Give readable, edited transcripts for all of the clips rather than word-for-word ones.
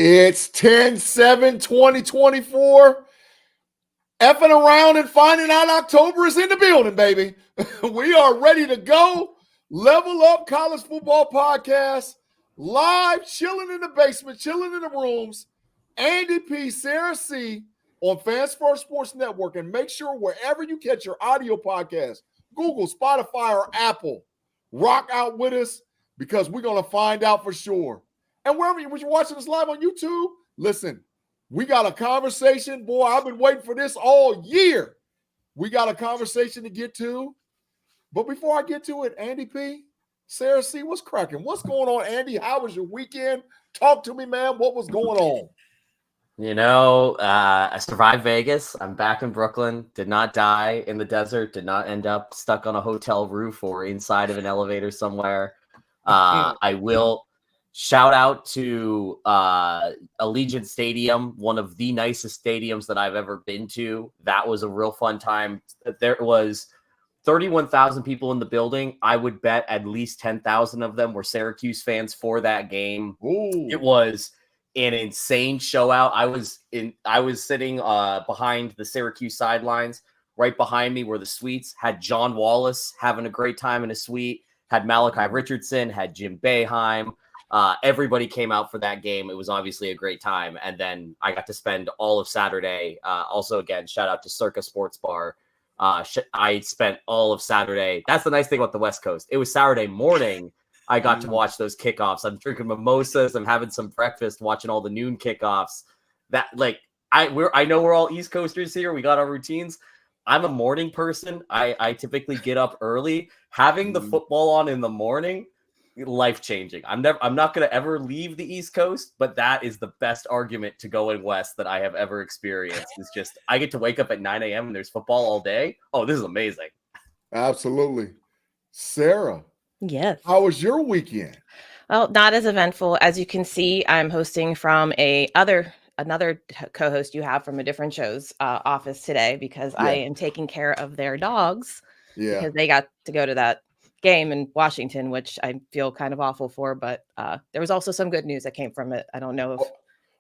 It's 10/7/2024. Effing around and finding out October is in the building, baby. We are ready to go. Level Up College Football Podcast. Live, chilling in the basement, chilling in the rooms. Andy P, Sarah C on FAFO Sports Network. And make sure wherever you catch your audio podcast, Google, Spotify, or Apple, rock out with us because we're going to find out for sure. And wherever you're watching us live on YouTube, listen, we got a conversation. Boy, I've been waiting for this all year. We got a conversation to get to. But before I get to it, Andy P, Sarah C, what's cracking? What's going on, Andy? How was your weekend? Talk to me, man. What was going on? I survived Vegas. I'm back in Brooklyn. Did not die in the desert. Did not end up stuck on a hotel roof or inside of an elevator somewhere. I will shout out to Allegiant Stadium, one of the nicest stadiums that I've ever been to. That was a real fun time. There was 31,000 people in the building. I would bet at least 10,000 of them were Syracuse fans for that game. Ooh. It was an insane show out. I was sitting behind the Syracuse sidelines. Right behind me were the suites. Had John Wallace having a great time in a suite. Had Malachi Richardson. Had Jim Boeheim. Everybody came out for that game. It was obviously a great time. And then I got to spend all of Saturday. Also, again, shout out to Circa Sports Bar. I spent all of Saturday. That's the nice thing about the West Coast. It was Saturday morning. I got to watch those kickoffs. I'm drinking mimosas. I'm having some breakfast, watching all the noon kickoffs. I know we're all East Coasters here. We got our routines. I'm a morning person. I typically get up early. Having the football on in the morning, life-changing. I'm not going to ever leave the East Coast, but that is the best argument to going west that I have ever experienced. It's just, I get to wake up at 9 a.m. and there's football all day. Oh, this is amazing. Absolutely. Sarah. Yes. How was your weekend? Well, not as eventful. As you can see, I'm hosting from another co-host you have from a different show's office today because I am taking care of their dogs because they got to go to that game in Washington, which I feel kind of awful for. But there was also some good news that came from it. I don't know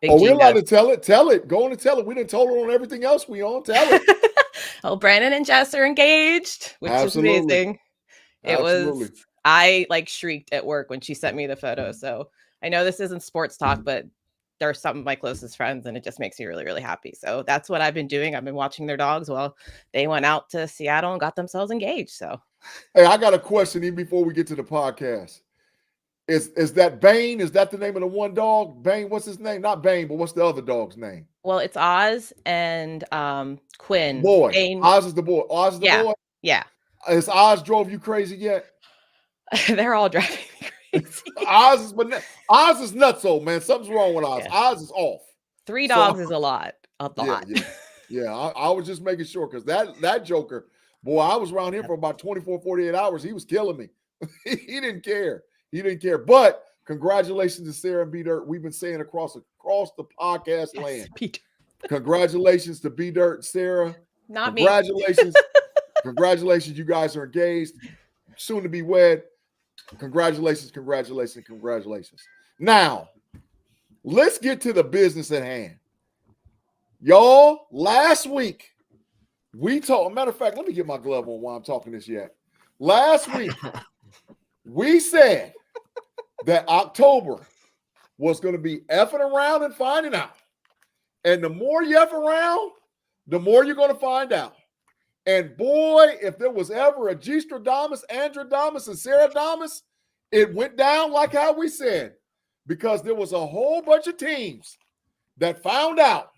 if we're allowed to tell it. Tell it. Go on and tell it. We didn't tell it on everything else we on. Tell it. Oh, Brandon and Jess are engaged, which is amazing. It was. I shrieked at work when she sent me the photo. So I know this isn't sports talk, but they're some of my closest friends and it just makes me really, really happy. So that's what I've been doing. I've been watching their dogs while they went out to Seattle and got themselves engaged. So, hey, I got a question even before we get to the podcast. Is that Bane? Is that the name of the one dog? Bane, what's his name? Not Bane, but what's the other dog's name? Well, it's Oz and Quinn. Boy. Bane. Oz is the boy. Oz is the boy? Yeah. Has Oz drove you crazy yet? They're all driving me crazy. Oz is nutso, man. Something's wrong with Oz. Yeah. Oz is off. 3 dogs is a lot. Yeah. I was just making sure because that joker, boy, I was around here for about 24, 48 hours. He was killing me. He didn't care. But congratulations to Sarah and B Dirt. We've been saying across the podcast land. Congratulations to B Dirt and Sarah. Not Congratulations. Congratulations. You guys are engaged. Soon to be wed. Congratulations. Now, let's get to the business at hand. Y'all, last week, matter of fact, let me get my glove on while I'm talking this yet. Last week, we said that October was going to be effing around and finding out. And the more you F around, the more you're going to find out. And boy, if there was ever a G-Stradamus, Androdamus, and Saradamus, it went down like how we said. Because there was a whole bunch of teams that found out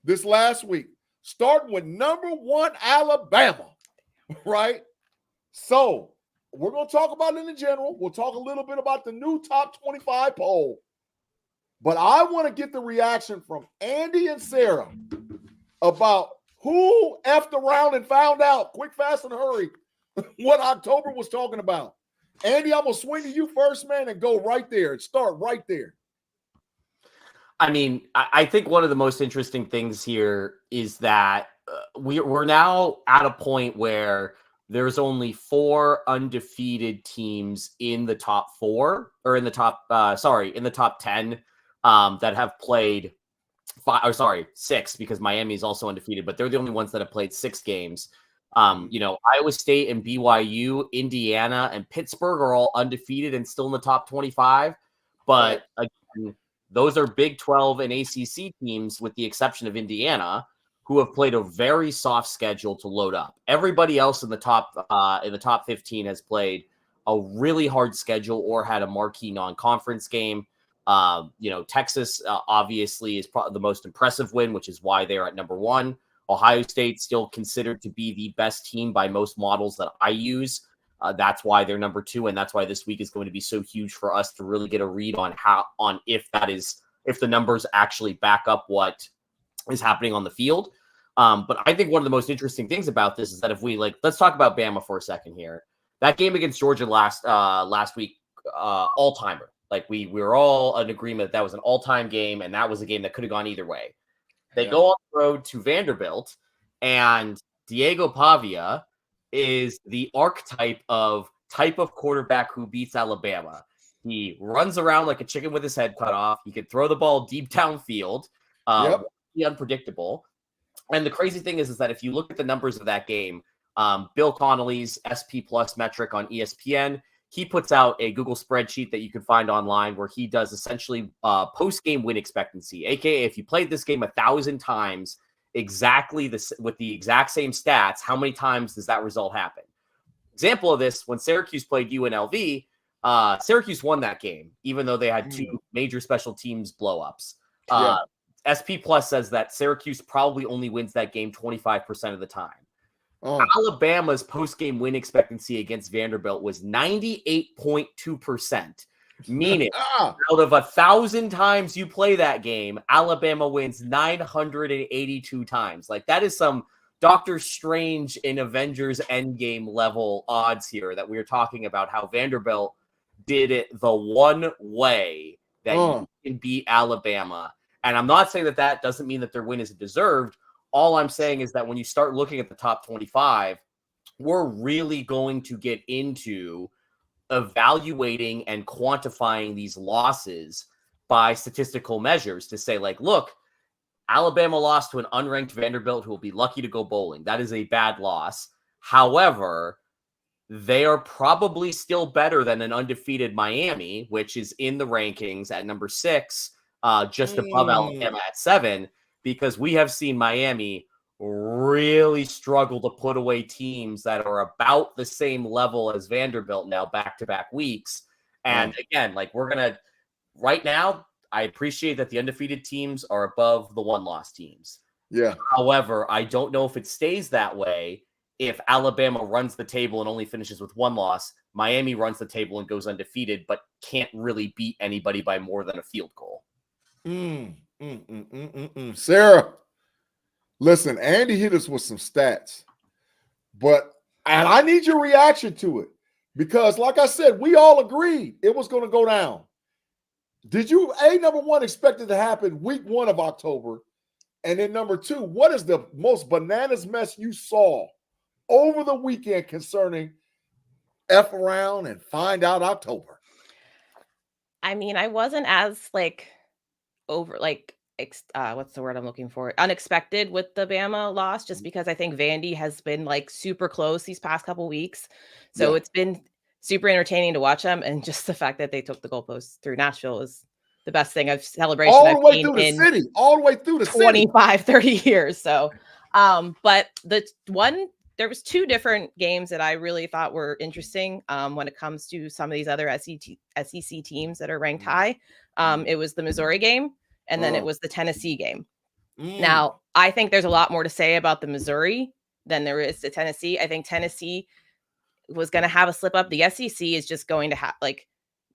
this last week, starting with number 1 Alabama, right? So we're going to talk about it in general. We'll talk a little bit about the new top 25 poll. But I want to get the reaction from Andy and Sarah about who effed around and found out, quick, fast, and hurry, what October was talking about. Andy, I'm going to swing to you first, man, and go right there and start right there. I mean, I think one of the most interesting things here is that we're now at a point where there's only 4 undefeated teams in the top 4 or in the top 10, that have played six, because Miami is also undefeated, but they're the only ones that have played 6 games. Iowa State and BYU, Indiana, and Pittsburgh are all undefeated and still in the top 25. But again, those are Big 12 and ACC teams, with the exception of Indiana, who have played a very soft schedule to load up. Everybody else in the top 15 has played a really hard schedule or had a marquee non-conference game. Texas obviously is probably the most impressive win, which is why they're at number 1. Ohio State still considered to be the best team by most models that I use. That's why they're number 2, and that's why this week is going to be so huge for us to really get a read on if the numbers actually back up what is happening on the field. But I think one of the most interesting things about this is that if we let's talk about Bama for a second here. That game against Georgia last week, all-timer. We were all in agreement that was an all-time game, and that was a game that could have gone either way. They go on the road to Vanderbilt, and Diego Pavia is the archetype of quarterback who beats Alabama. He runs around like a chicken with his head cut off. He can throw the ball deep downfield. Unpredictable. And the crazy thing is that if you look at the numbers of that game, Bill Connolly's SP Plus metric on ESPN, he puts out a Google spreadsheet that you can find online where he does essentially post-game win expectancy, aka if you played this game 1,000 times exactly with the exact same stats, how many times does that result happen? Example of this: when Syracuse played UNLV, Syracuse won that game, even though they had 2 major special teams blow-ups. SP Plus says that Syracuse probably only wins that game 25% of the time. Alabama's post-game win expectancy against Vanderbilt was 98.2%, meaning out of 1,000 times you play that game, Alabama wins 982 times. That is some Doctor Strange in Avengers Endgame level odds here that we're talking about, how Vanderbilt did it the one way that you can beat Alabama. And I'm not saying that doesn't mean that their win isn't deserved. All I'm saying is that when you start looking at the top 25, we're really going to get into evaluating and quantifying these losses by statistical measures to say, look, Alabama lost to an unranked Vanderbilt who will be lucky to go bowling. That is a bad loss. However, they are probably still better than an undefeated Miami, which is in the rankings at number 6, just above Alabama at 7. Because we have seen Miami really struggle to put away teams that are about the same level as Vanderbilt now back-to-back weeks. And again, right now, I appreciate that the undefeated teams are above the one-loss teams. Yeah. However, I don't know if it stays that way. If Alabama runs the table and only finishes with 1 loss, Miami runs the table and goes undefeated, but can't really beat anybody by more than a field goal. Sarah, listen, Andy hit us with some stats, and I need your reaction to it because, like I said, we all agreed it was going to go down. Did you, number 1, expect it to happen week 1 of October? And then number 2, what is the most bananas mess you saw over the weekend concerning F around and find out October? I mean, I wasn't as what's the word I'm looking for? Unexpected with the Bama loss, just because I think Vandy has been super close these past couple weeks. So it's been super entertaining to watch them. And just the fact that they took the goalposts through Nashville is the best thing I've seen all the way through the city, all the way through the 25, 30 years. So, but there was 2 different games that I really thought were interesting when it comes to some of these other SEC teams that are ranked high. It was the Missouri game, and then it was the Tennessee game. Now, I think there's a lot more to say about the Missouri than there is the Tennessee. I think Tennessee was going to have a slip up. The SEC is just going to have,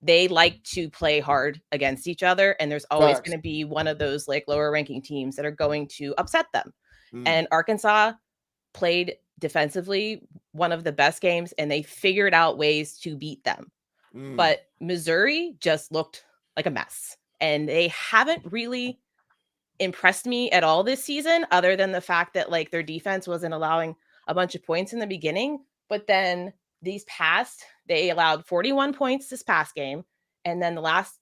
they like to play hard against each other, and there's always going to be one of those lower ranking teams that are going to upset them. And Arkansas played defensively one of the best games, and they figured out ways to beat them. But Missouri just looked like a mess, and they haven't really impressed me at all this season, other than the fact that their defense wasn't allowing a bunch of points in the beginning. But then they allowed 41 points this past game, and then the last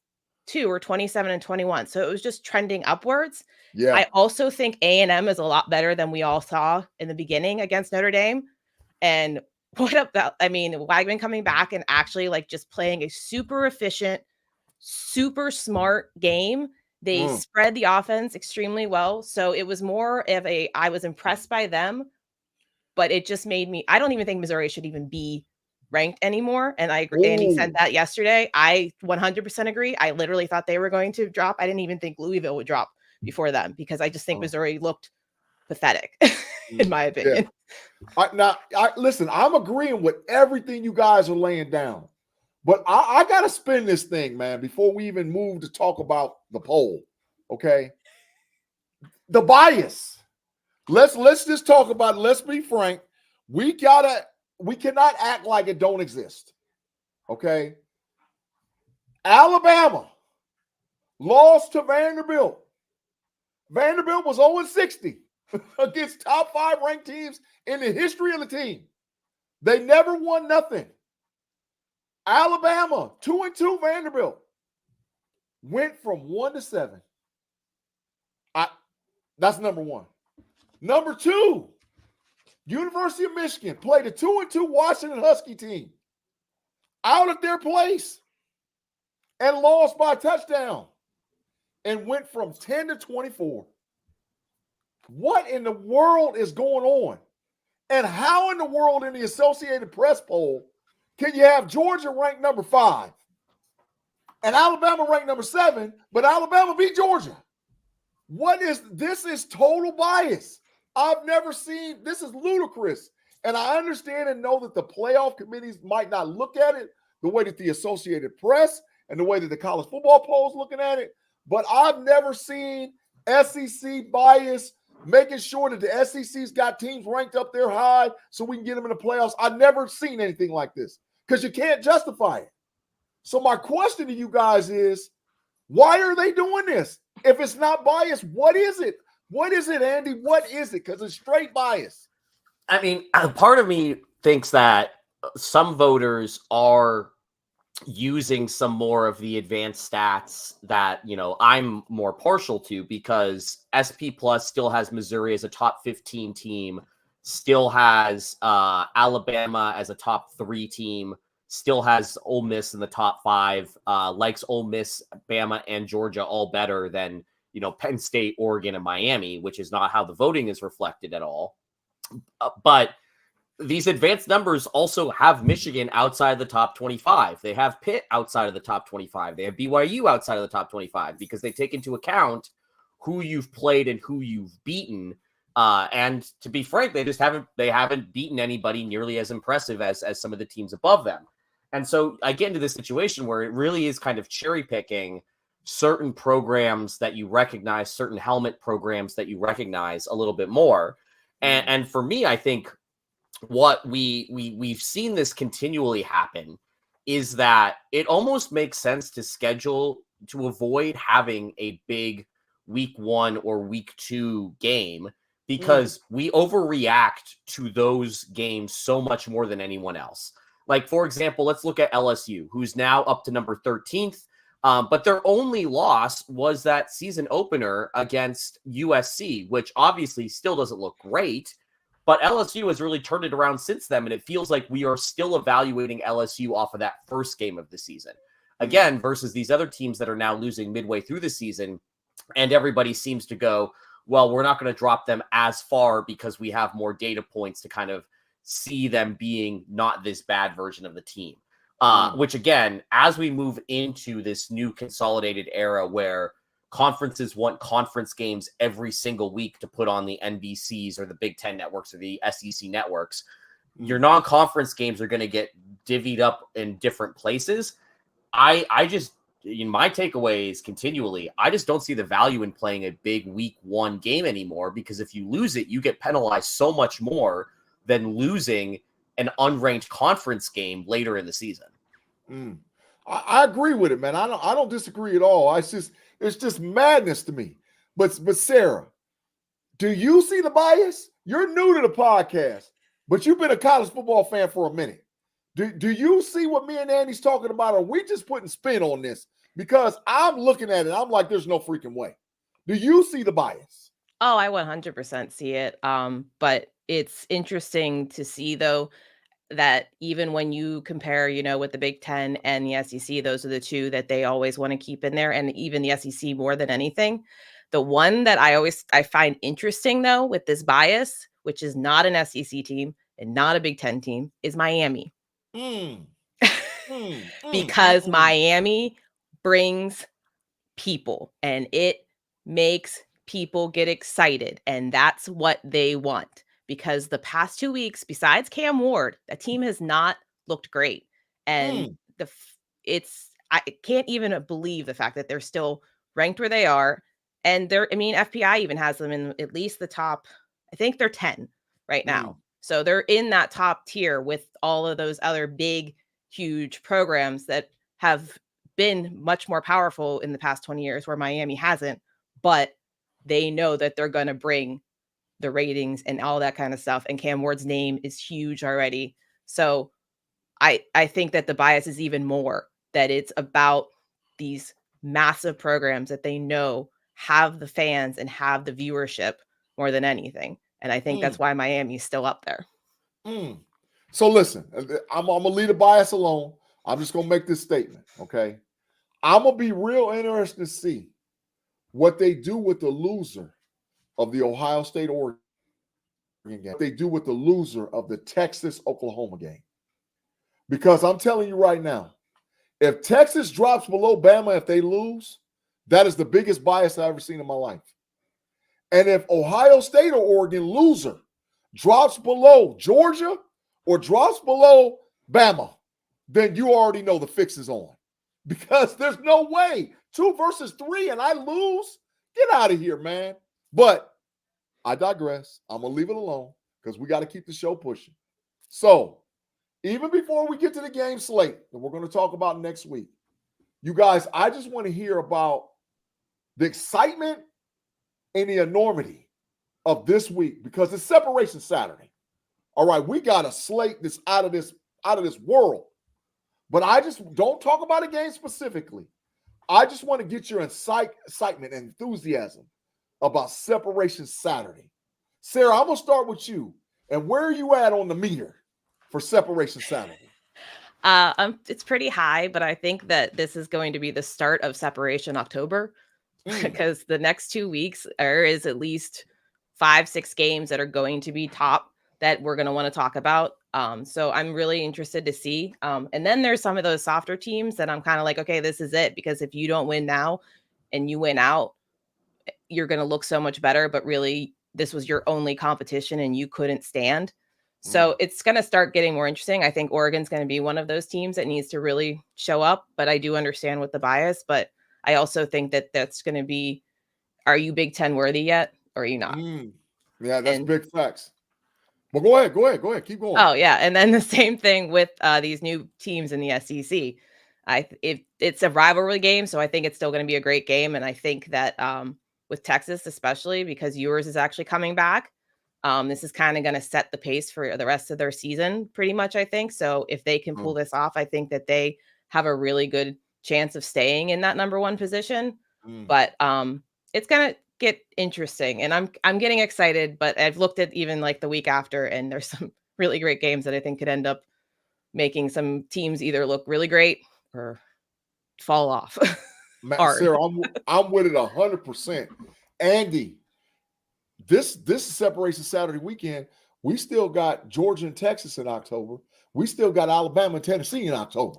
too were 27 and 21. So it was just trending upwards. Yeah. I also think A&M is a lot better than we all saw in the beginning against Notre Dame. And what about, I mean, Wagman coming back and actually like just playing a super efficient, super smart game. They spread the offense extremely well. So it was more of I was impressed by them, but it just made me, I don't even think Missouri should even be ranked anymore. And I agree. Andy said that yesterday. I 100% agree. I literally thought they were going to drop. I didn't even think Louisville would drop before them because I just think Missouri looked pathetic, in my opinion. Yeah. Listen, I'm agreeing with everything you guys are laying down, but I got to spin this thing, man, before we even move to talk about the poll. Okay. The bias. Let's just talk about it. Let's be frank. We cannot act like it don't exist. Okay. Alabama lost to Vanderbilt. Vanderbilt was 0-60 against top 5 ranked teams in the history of the team. They never won nothing. Alabama, 2-2 Vanderbilt, went from 1-7. That's number one. Number 2, University of Michigan played a 2-2 Washington Husky team out of their place and lost by a touchdown and went from 10-24. What in the world is going on? And how in the world in the Associated Press poll can you have Georgia ranked number 5 and Alabama ranked number 7, but Alabama beat Georgia? This is total bias. I've never seen, this is ludicrous. And I understand and know that the playoff committees might not look at it the way that the Associated Press and the way that the college football poll is looking at it, but I've never seen SEC bias making sure that the SEC's got teams ranked up there high so we can get them in the playoffs. I've never seen anything like this because you can't justify it. So my question to you guys is, why are they doing this? If it's not bias, what is it? What is it, Andy? What is it? Because it's straight bias. I mean, part of me thinks that some voters are using some more of the advanced stats that, I'm more partial to, because SP Plus still has Missouri as a top 15 team, still has Alabama as a top 3 team, still has Ole Miss in the top 5, likes Ole Miss, Bama, and Georgia all better than, Penn State, Oregon, and Miami, which is not how the voting is reflected at all. But these advanced numbers also have Michigan outside the top 25. They have Pitt outside of the top 25. They have BYU outside of the top 25 because they take into account who you've played and who you've beaten. And to be frank, they haven't beaten anybody nearly as impressive as some of the teams above them. And so I get into this situation where it really is kind of cherry picking certain programs that you recognize, certain helmet programs that you recognize a little bit more. And for me, I think what we've seen this continually happen is that it almost makes sense to schedule to avoid having a big week 1 or week 2 game because we overreact to those games so much more than anyone else. Like, for example, let's look at LSU, who's now up to number 13th. But their only loss was that season opener against USC, which obviously still doesn't look great. But LSU has really turned it around since then, and it feels like we are still evaluating LSU off of that first game of the season. Again, versus these other teams that are now losing midway through the season, and everybody seems to go, well, we're not going to drop them as far because we have more data points to kind of see them being not this bad version of the team. Which, again, as we move into this new consolidated era where conferences want conference games every single week to put on the NBCs or the Big Ten networks or the SEC networks, your non-conference games are going to get divvied up in different places. I just, my takeaway is continually, I just don't see the value in playing a big week 1 game anymore, because if you lose it, you get penalized so much more than losing an unranked conference game later in the season. I agree with it, man. I don't disagree at all. It's just madness to me. But Sarah, do you see the bias? You're new to the podcast, but you've been a college football fan for a minute. Do you see what me and Andy's talking about? Or are we just putting spin on this Because I'm looking at it, I'm like, there's no freaking way. Do you see the bias? Oh, I 100% see it. But it's interesting to see, though, that even when you compare, with the Big Ten and the SEC, those are the two that they always want to keep in there, and even the SEC more than anything. The one that I find interesting, though, with this bias, which is not an SEC team and not a Big Ten team, is Miami. Because Miami brings people and it makes people get excited, and that's what they want. Because the past 2 weeks, besides Cam Ward, that team has not looked great, and I can't even believe the fact that they're still ranked where they are. And FPI even has them in at least the top. I think they're 10 right now. So they're in that top tier with all of those other big, huge programs that have been much more powerful in the past 20 years, where Miami hasn't. But they know that they're going to bring the ratings and all that kind of stuff. And Cam Ward's name is huge already. So I think that the bias is even more that it's about these massive programs that they know have the fans and have the viewership more than anything. And I think that's why Miami's still up there. So listen, I'm going to leave the bias alone. I'm just going to make this statement, okay? I'm going to be real interested to see what they do with the loser of the Ohio State-Oregon game. What they do with the loser of the Texas-Oklahoma game. Because I'm telling you right now, if Texas drops below Bama, if they lose, that is the biggest bias I've ever seen in my life. And if Ohio State or Oregon loser drops below Georgia or drops below Bama, then you already know the fix is on. Because there's no way 2 versus 3 and I lose. Get out of here, man. But I digress. I'm going to leave it alone because we got to keep the show pushing. So even before we get to the game slate that we're going to talk about next week, you guys, I just want to hear about the excitement and the enormity of this week because it's Separation Saturday. All right, we got a slate that's out of this world. But I just don't talk about a game specifically. I just want to get your excitement and enthusiasm about Separation Saturday. Sarah, I'm going to start with you. And where are you at on the meter for Separation Saturday? It's pretty high, but I think that this is going to be the start of Separation October because the next 2 weeks there is at least 5-6 games that are going to be top that we're going to want to talk about. So I'm really interested to see. And then there's some of those softer teams that I'm kind of like, okay, this is it. Because if you don't win now and you win out, you're going to look so much better. But really, this was your only competition and you couldn't stand. So it's going to start getting more interesting. I think Oregon's going to be one of those teams that needs to really show up. But I do understand with the bias. But I also think that that's going to be, are you Big Ten worthy yet? Or are you not? Yeah, that's big facts. Well, go ahead. Keep going. Oh, yeah. And then the same thing with these new teams in the SEC. It's a rivalry game, so I think it's still going to be a great game. And I think that with Texas, especially because yours is actually coming back, this is kind of going to set the pace for the rest of their season, pretty much, I think. So if they can pull this off, I think that they have a really good chance of staying in that number 1 position. But it's going to get interesting, and I'm getting excited, but I've looked at even like the week after, and there's some really great games that I think could end up making some teams either look really great or fall off. Sarah, I'm with it 100%. Andy, this Separation Saturday weekend, we still got Georgia and Texas in October. We still got Alabama and Tennessee in October.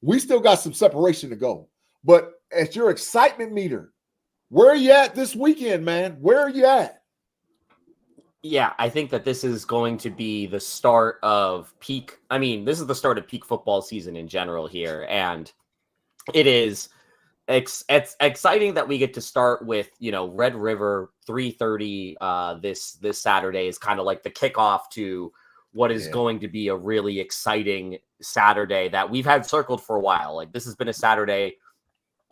We still got some separation to go. But at your excitement meter, where are you at this weekend, man? Where are you at? Yeah, I think that this is going to be the start of peak. I mean, this is the start of peak football season in general here. And it is it's exciting that we get to start with, Red River 3:30 this Saturday is kind of like the kickoff to what is going to be a really exciting Saturday that we've had circled for a while. Like, this has been a Saturday,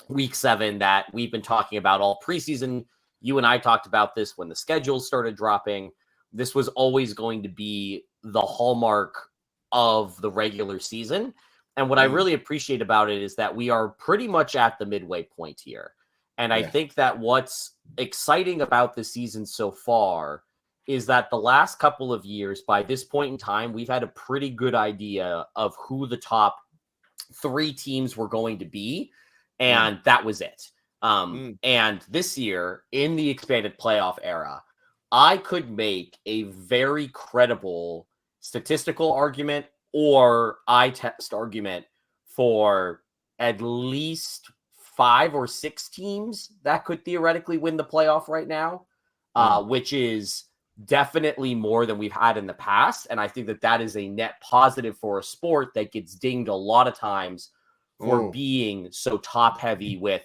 week 7, that we've been talking about all preseason. You and I talked about this when the schedules started dropping. This was always going to be the hallmark of the regular season. And what I really appreciate about it is that we are pretty much at the midway point here. And I think that what's exciting about the season so far is that the last couple of years, by this point in time, we've had a pretty good idea of who the top 3 teams were going to be. And that was it. And this year, in the expanded playoff era, I could make a very credible statistical argument or eye test argument for at least 5 or 6 teams that could theoretically win the playoff right now, which is definitely more than we've had in the past. And I think that that is a net positive for a sport that gets dinged a lot of times for being so top heavy, with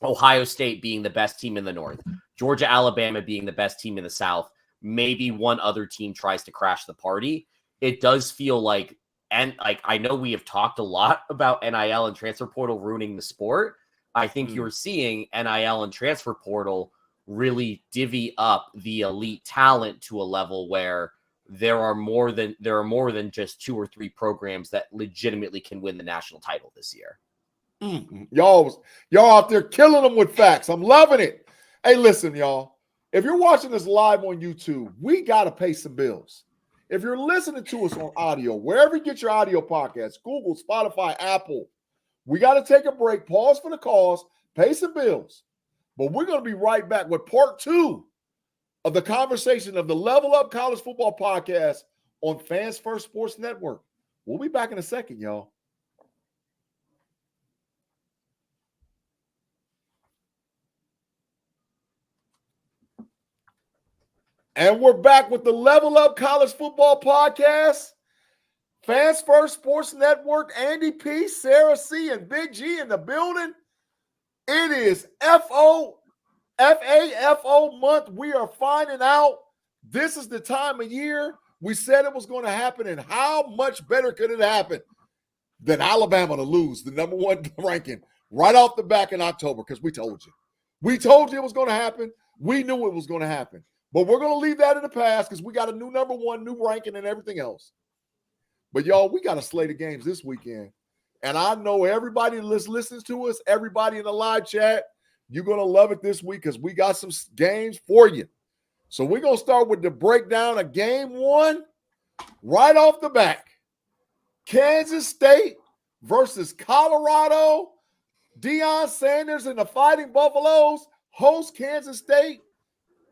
Ohio State being the best team in the North, Georgia, Alabama being the best team in the South. Maybe one other team tries to crash the party. It does feel like, and like, I know we have talked a lot about NIL and transfer portal ruining the sport. I think you're seeing NIL and transfer portal really divvy up the elite talent to a level where there are more than just 2 or 3 programs that legitimately can win the national title this year. Y'all out there killing them with facts. I'm loving it. Hey, listen, y'all. If you're watching this live on YouTube, we got to pay some bills. If you're listening to us on audio, wherever you get your audio podcasts, Google, Spotify, Apple, we got to take a break, pause for the cause, pay some bills. But we're going to be right back with part 2 of the conversation of the Level Up College Football Podcast on Fans First Sports Network. We'll be back in a second, y'all. And we're back with the Level Up College Football Podcast. Fans First Sports Network, Andy P, Sarah C, and Big G in the building. It is F.A.F.O month. We are finding out this is the time of year we said it was going to happen, and how much better could it happen than Alabama to lose the number 1 ranking right off the back in October, because we told you. We told you it was going to happen. We knew it was going to happen. But we're going to leave that in the past because we got a new number 1, new ranking, and everything else. But, y'all, we got a slate of games this weekend. And I know everybody that listens to us, everybody in the live chat, you're going to love it this week because we got some games for you. So we're going to start with the breakdown of game 1 right off the back. Kansas State versus Colorado. Deion Sanders and the Fighting Buffaloes host Kansas State,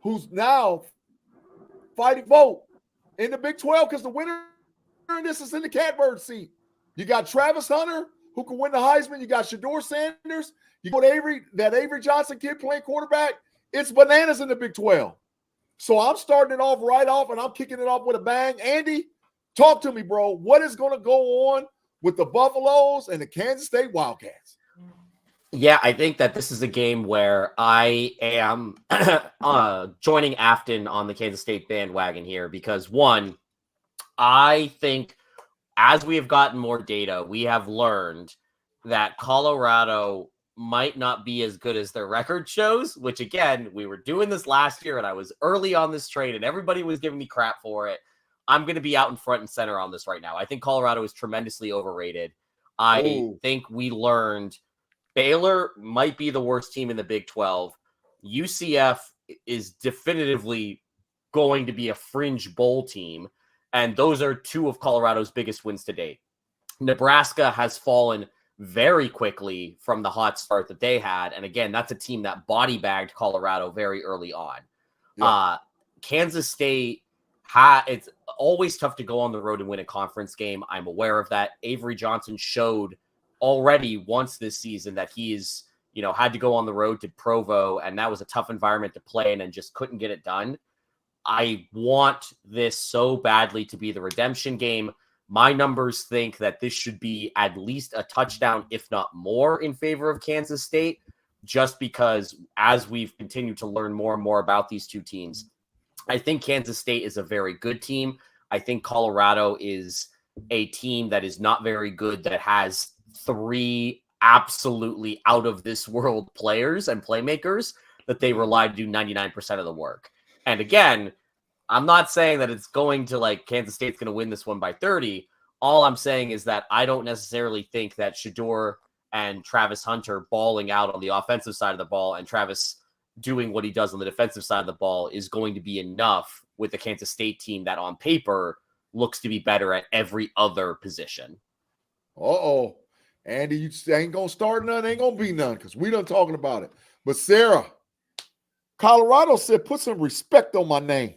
who's now fighting vote in the Big 12 because the winner in this is in the catbird seat. You got Travis Hunter, who can win the Heisman. You got Shedeur Sanders. You got that Avery Johnson kid playing quarterback. It's bananas in the Big 12. So I'm starting it off right off, and I'm kicking it off with a bang. Andy, talk to me, bro. What is going to go on with the Buffaloes and the Kansas State Wildcats? Yeah, I think that this is a game where I am joining Afton on the Kansas State bandwagon here because, one, I think as we have gotten more data, we have learned that Colorado might not be as good as their record shows, which, again, we were doing this last year, and I was early on this train, and everybody was giving me crap for it. I'm going to be out in front and center on this right now. I think Colorado is tremendously overrated. I think we learned Baylor might be the worst team in the Big 12. UCF is definitively going to be a fringe bowl team, and those are 2 of Colorado's biggest wins to date. Nebraska has fallen very quickly from the hot start that they had, and again, that's a team that body bagged Colorado very early on. Yeah. Kansas State, it's always tough to go on the road and win a conference game. I'm aware of that. Avery Johnson showed already once this season that he's, had to go on the road to Provo, and that was a tough environment to play in and just couldn't get it done. I want this so badly to be the redemption game. My numbers think that this should be at least a touchdown, if not more, in favor of Kansas State, just because as we've continued to learn more and more about these 2 teams, I think Kansas State is a very good team. I think Colorado is a team that is not very good, that has 3 absolutely out of this world players and playmakers that they rely to do 99% of the work. And again, I'm not saying that it's going to Kansas State's going to win this one by 30. All I'm saying is that I don't necessarily think that Shedeur and Travis Hunter balling out on the offensive side of the ball and Travis doing what he does on the defensive side of the ball is going to be enough with the Kansas State team that on paper looks to be better at every other position. Uh-oh. Andy, you ain't going to start none, ain't going to be none because we done talking about it. But Sarah, Colorado said, put some respect on my name.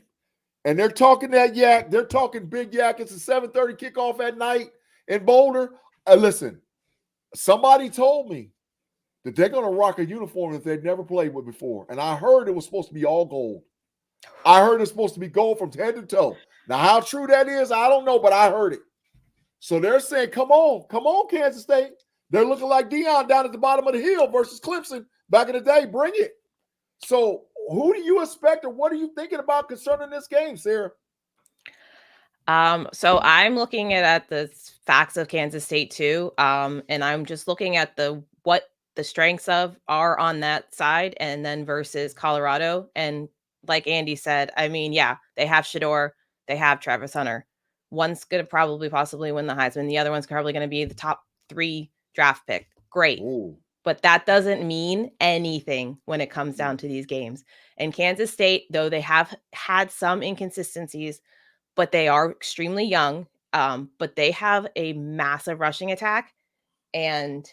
And they're talking that yak. They're talking big yak. It's a 7:30 kickoff at night in Boulder. Listen, somebody told me that they're going to rock a uniform that they've never played with before. And I heard it was supposed to be all gold. I heard it's supposed to be gold from head to toe. Now, how true that is, I don't know, but I heard it. So they're saying, come on, Kansas State. They're looking like Deion down at the bottom of the hill versus Clemson back in the day. Bring it. So who do you expect or what are you thinking about concerning this game, Sarah? So I'm looking at the facts of Kansas State too. And I'm just looking at what the strengths are on that side and then versus Colorado. And like Andy said, I mean, yeah, they have Shedeur, they have Travis Hunter. One's going to probably possibly win the Heisman. The other one's probably going to be the top 3 draft pick. Great. Ooh. But that doesn't mean anything when it comes down to these games. And Kansas State, though they have had some inconsistencies, but they are extremely young. But they have a massive rushing attack. And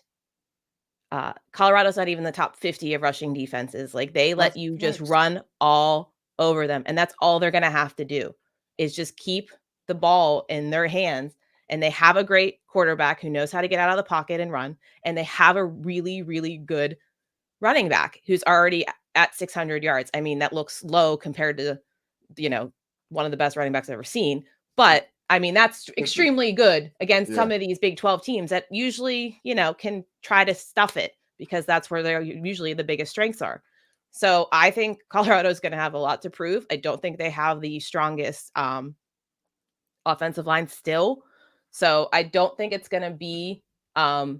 Colorado's not even the top 50 of rushing defenses. Like they let you just run all over them. And that's all they're going to have to do is just keep the ball in their hands. And they have a great quarterback who knows how to get out of the pocket and run. And they have a really, really good running back who's already at 600 yards. I mean, that looks low compared to, one of the best running backs I've ever seen. But I mean, that's extremely good against some of these Big 12 teams that usually, can try to stuff it because that's where they're usually the biggest strengths are. So I think Colorado is going to have a lot to prove. I don't think they have the strongest offensive line still. So I don't think it's going to be a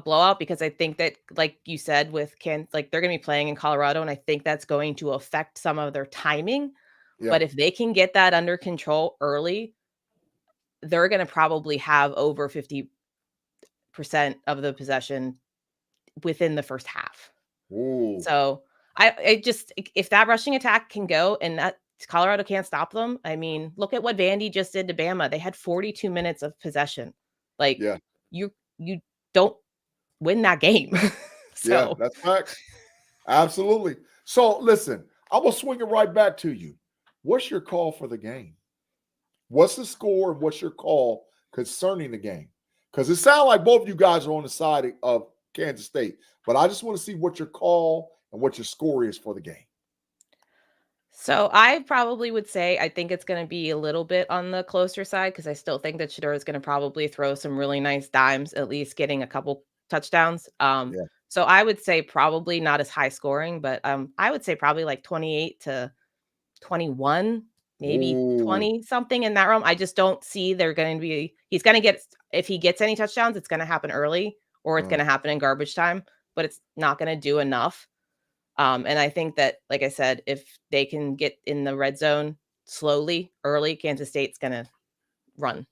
blowout because I think that, like you said, they're going to be playing in Colorado, and I think that's going to affect some of their timing. Yeah. But if they can get that under control early, they're going to probably have over 50% of the possession within the first half. Ooh. So if that rushing attack can go and that Colorado can't stop them. I mean, look at what Vandy just did to Bama. They had 42 minutes of possession. You don't win that game. Yeah, that's facts. Absolutely. So listen, I'm going to swing it right back to you. What's your call for the game? What's the score and what's your call concerning the game? Because it sounds like both of you guys are on the side of Kansas State, but I just want to see what your call and what your score is for the game. So I probably would say I think it's going to be a little bit on the closer side because I still think that Shedeur is going to probably throw some really nice dimes, at least getting a couple touchdowns. So I would say probably not as high scoring, but I would say probably like 28-21, maybe 20 something in that realm. I just don't see they're going to be. He's going to get, if he gets any touchdowns, it's going to happen early or it's going to happen in garbage time, but it's not going to do enough. And I think that, like I said, if they can get in the red zone slowly, early, Kansas State's going to run.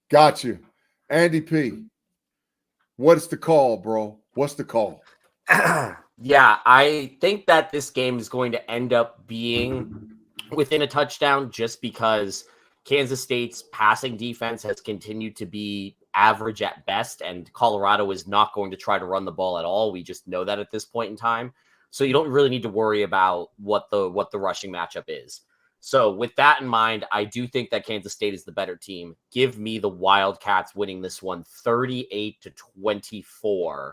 Got you. Andy P., what is the call, bro? What's the call? Yeah, I think that this game is going to end up being within a touchdown just because Kansas State's passing defense has continued to be average at best, and Colorado is not going to try to run the ball at all. We just know that at this point in time. So you don't really need to worry about what the rushing matchup is. So with that in mind, I do think that Kansas State is the better team. Give me the Wildcats winning this one 38-24.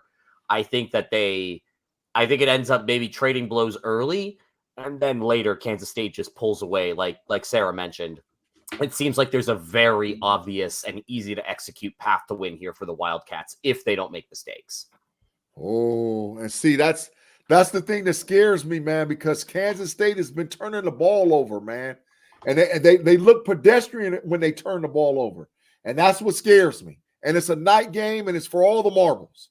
I think it ends up maybe trading blows early, and then later Kansas State just pulls away like Sarah mentioned. It seems like there's a very obvious and easy to execute path to win here for the Wildcats if they don't make mistakes. Oh, and see, that's the thing that scares me, man, because Kansas State has been turning the ball over, man. And they look pedestrian when they turn the ball over. And that's what scares me. And it's a night game, and it's for all the marbles,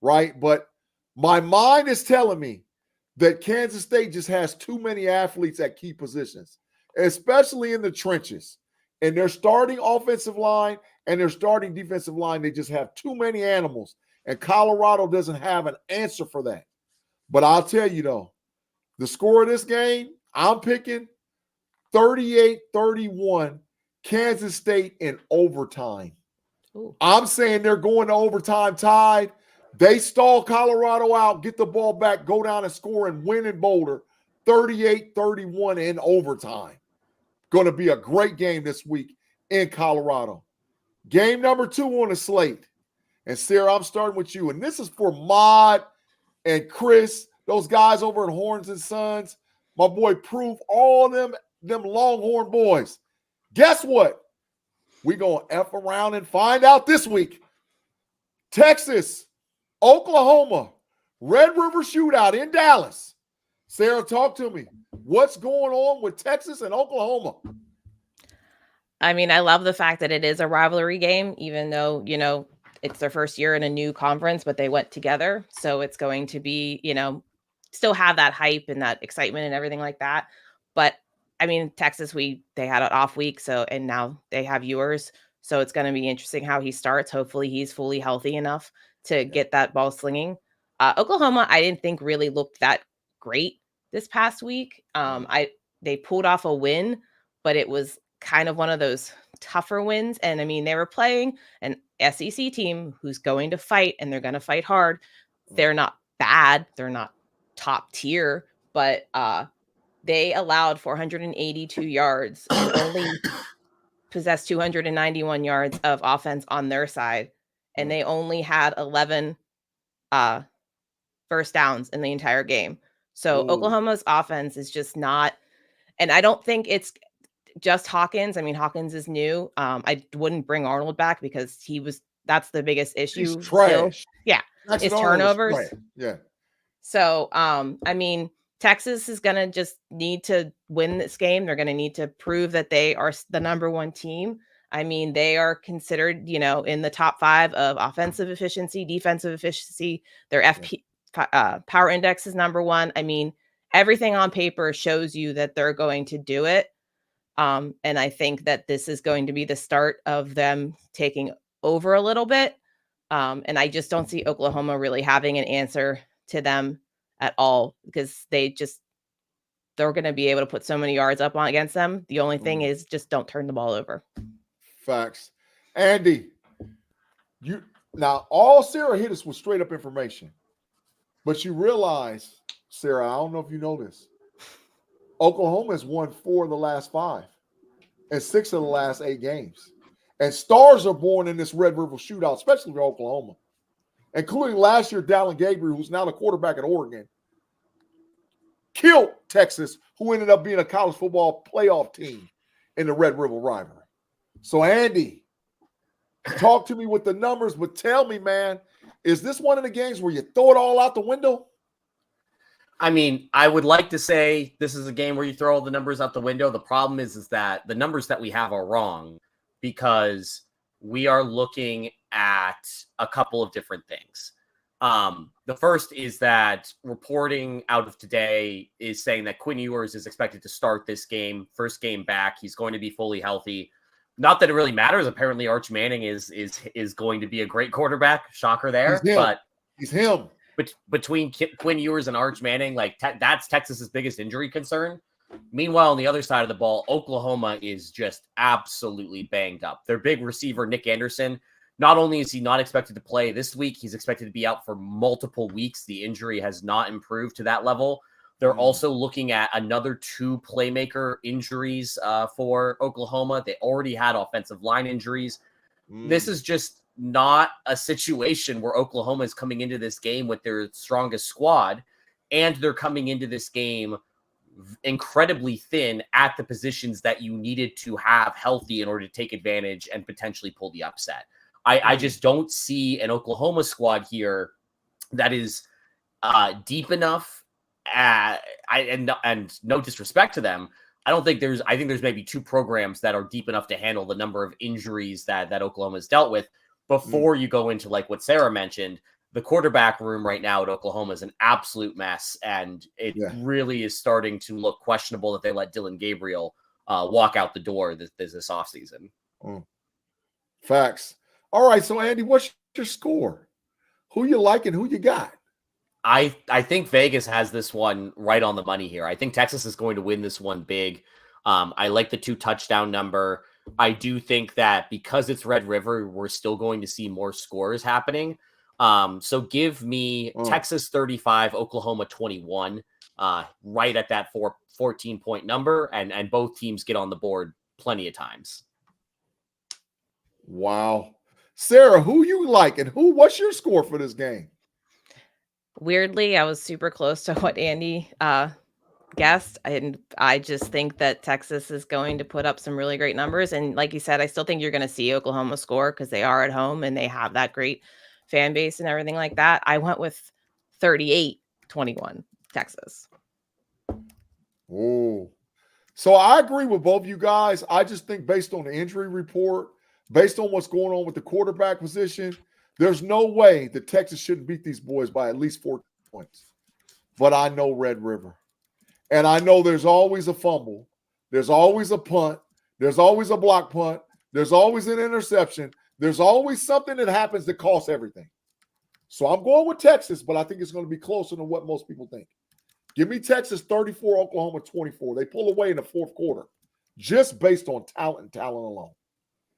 right? But my mind is telling me that Kansas State just has too many athletes at key positions, especially in the trenches. And their starting offensive line and their starting defensive line, they just have too many animals. And Colorado doesn't have an answer for that. But I'll tell you, though, the score of this game, I'm picking 38-31, Kansas State in overtime. Ooh. I'm saying they're going to overtime tied. They stall Colorado out, get the ball back, go down and score and win in Boulder, 38-31 in overtime. Going to be a great game this week in Colorado. Game number 2 on the slate. And Sarah, I'm starting with you. And this is for Mod and Chris, those guys over at Horns and Sons. My boy Proof, all them Longhorn boys. Guess what? We're going to F around and find out this week. Texas, Oklahoma, Red River Shootout in Dallas. Sarah, talk to me. What's going on with Texas and Oklahoma? I mean, I love the fact that it is a rivalry game, even though, you know, it's their first year in a new conference, but they went together. So it's going to be, you know, still have that hype and that excitement and everything like that. But I mean, Texas, they had an off week. So, and now they have yours. So it's going to be interesting how he starts. Hopefully he's fully healthy enough to get that ball slinging. Oklahoma, I didn't think really looked that great this past week. They pulled off a win, but it was kind of one of those tougher wins. And I mean, they were playing an SEC team who's going to fight, and they're going to fight hard. They're not bad. They're not top tier, but they allowed 482 yards and only possessed 291 yards of offense on their side. And they only had 11 first downs in the entire game. So Oklahoma's offense is just not, and I don't think it's just Hawkins. I mean, Hawkins is new. I wouldn't bring Arnold back because that's the biggest issue. He's trash. Still. Yeah. It's turnovers. Yeah. So, I mean, Texas is going to just need to win this game. They're going to need to prove that they are the number 1 team. I mean, they are considered, you know, in the top 5 of offensive efficiency, defensive efficiency. Their power index is number 1. I mean, everything on paper shows you that they're going to do it. And I think that this is going to be the start of them taking over a little bit. And I just don't see Oklahoma really having an answer to them at all, because they're going to be able to put so many yards up against them. The only thing is just don't turn the ball over. Facts. Andy, now all Sarah hit us with straight up information, but you realize, Sarah, I don't know if you know this, Oklahoma has won 4 of the last 5 and 6 of the last 8 games. And stars are born in this Red River Shootout, especially for Oklahoma, including last year, Dallin Gabriel, who's now the quarterback at Oregon, killed Texas, who ended up being a college football playoff team in the Red River rivalry. So, Andy, talk to me with the numbers, but tell me, man, is this one of the games where you throw it all out the window? I mean, I would like to say this is a game where you throw all the numbers out the window. The problem is that the numbers that we have are wrong, because we are looking at a couple of different things. The first is that reporting out of today is saying that Quinn Ewers is expected to start this game, first game back. He's going to be fully healthy. Not that it really matters. Apparently, Arch Manning is going to be a great quarterback. Shocker there, but he's him. But between Quinn Ewers and Arch Manning, like that's Texas's biggest injury concern. Meanwhile, on the other side of the ball, Oklahoma is just absolutely banged up. Their big receiver, Nick Anderson, not only is he not expected to play this week, he's expected to be out for multiple weeks. The injury has not improved to that level. They're also looking at another 2 playmaker injuries for Oklahoma. They already had offensive line injuries. This is just not a situation where Oklahoma is coming into this game with their strongest squad, and they're coming into this game incredibly thin at the positions that you needed to have healthy in order to take advantage and potentially pull the upset. I just don't see an Oklahoma squad here that is deep enough. And no disrespect to them, I think there's maybe 2 programs that are deep enough to handle the number of injuries that Oklahoma has dealt with before you go into like what Sarah mentioned. The quarterback room right now at Oklahoma is an absolute mess, and it really is starting to look questionable that they let Dillon Gabriel walk out the door this offseason. Facts. All right, so Andy, what's your score? Who you like and who you got? I think Vegas has this one right on the money here. I think Texas is going to win this one big. I like the 2 touchdown number. I do think that because it's Red River, we're still going to see more scores happening. So give me Texas 35, Oklahoma 21, right at that 14-point number, and both teams get on the board plenty of times. Wow. Sarah, who you like and what's your score for this game? Weirdly, I was super close to what Andy guessed. And I just think that Texas is going to put up some really great numbers. And like you said, I still think you're going to see Oklahoma score because they are at home and they have that great fan base and everything like that. I went with 38-21 Texas. Oh, so I agree with both of you guys. I just think based on the injury report, based on what's going on with the quarterback position, there's no way that Texas shouldn't beat these boys by at least 4 points. But I know Red River. And I know there's always a fumble. There's always a punt. There's always a block punt. There's always an interception. There's always something that happens that costs everything. So I'm going with Texas, but I think it's going to be closer than what most people think. Give me Texas 34, Oklahoma 24. They pull away in the fourth quarter just based on talent and talent alone.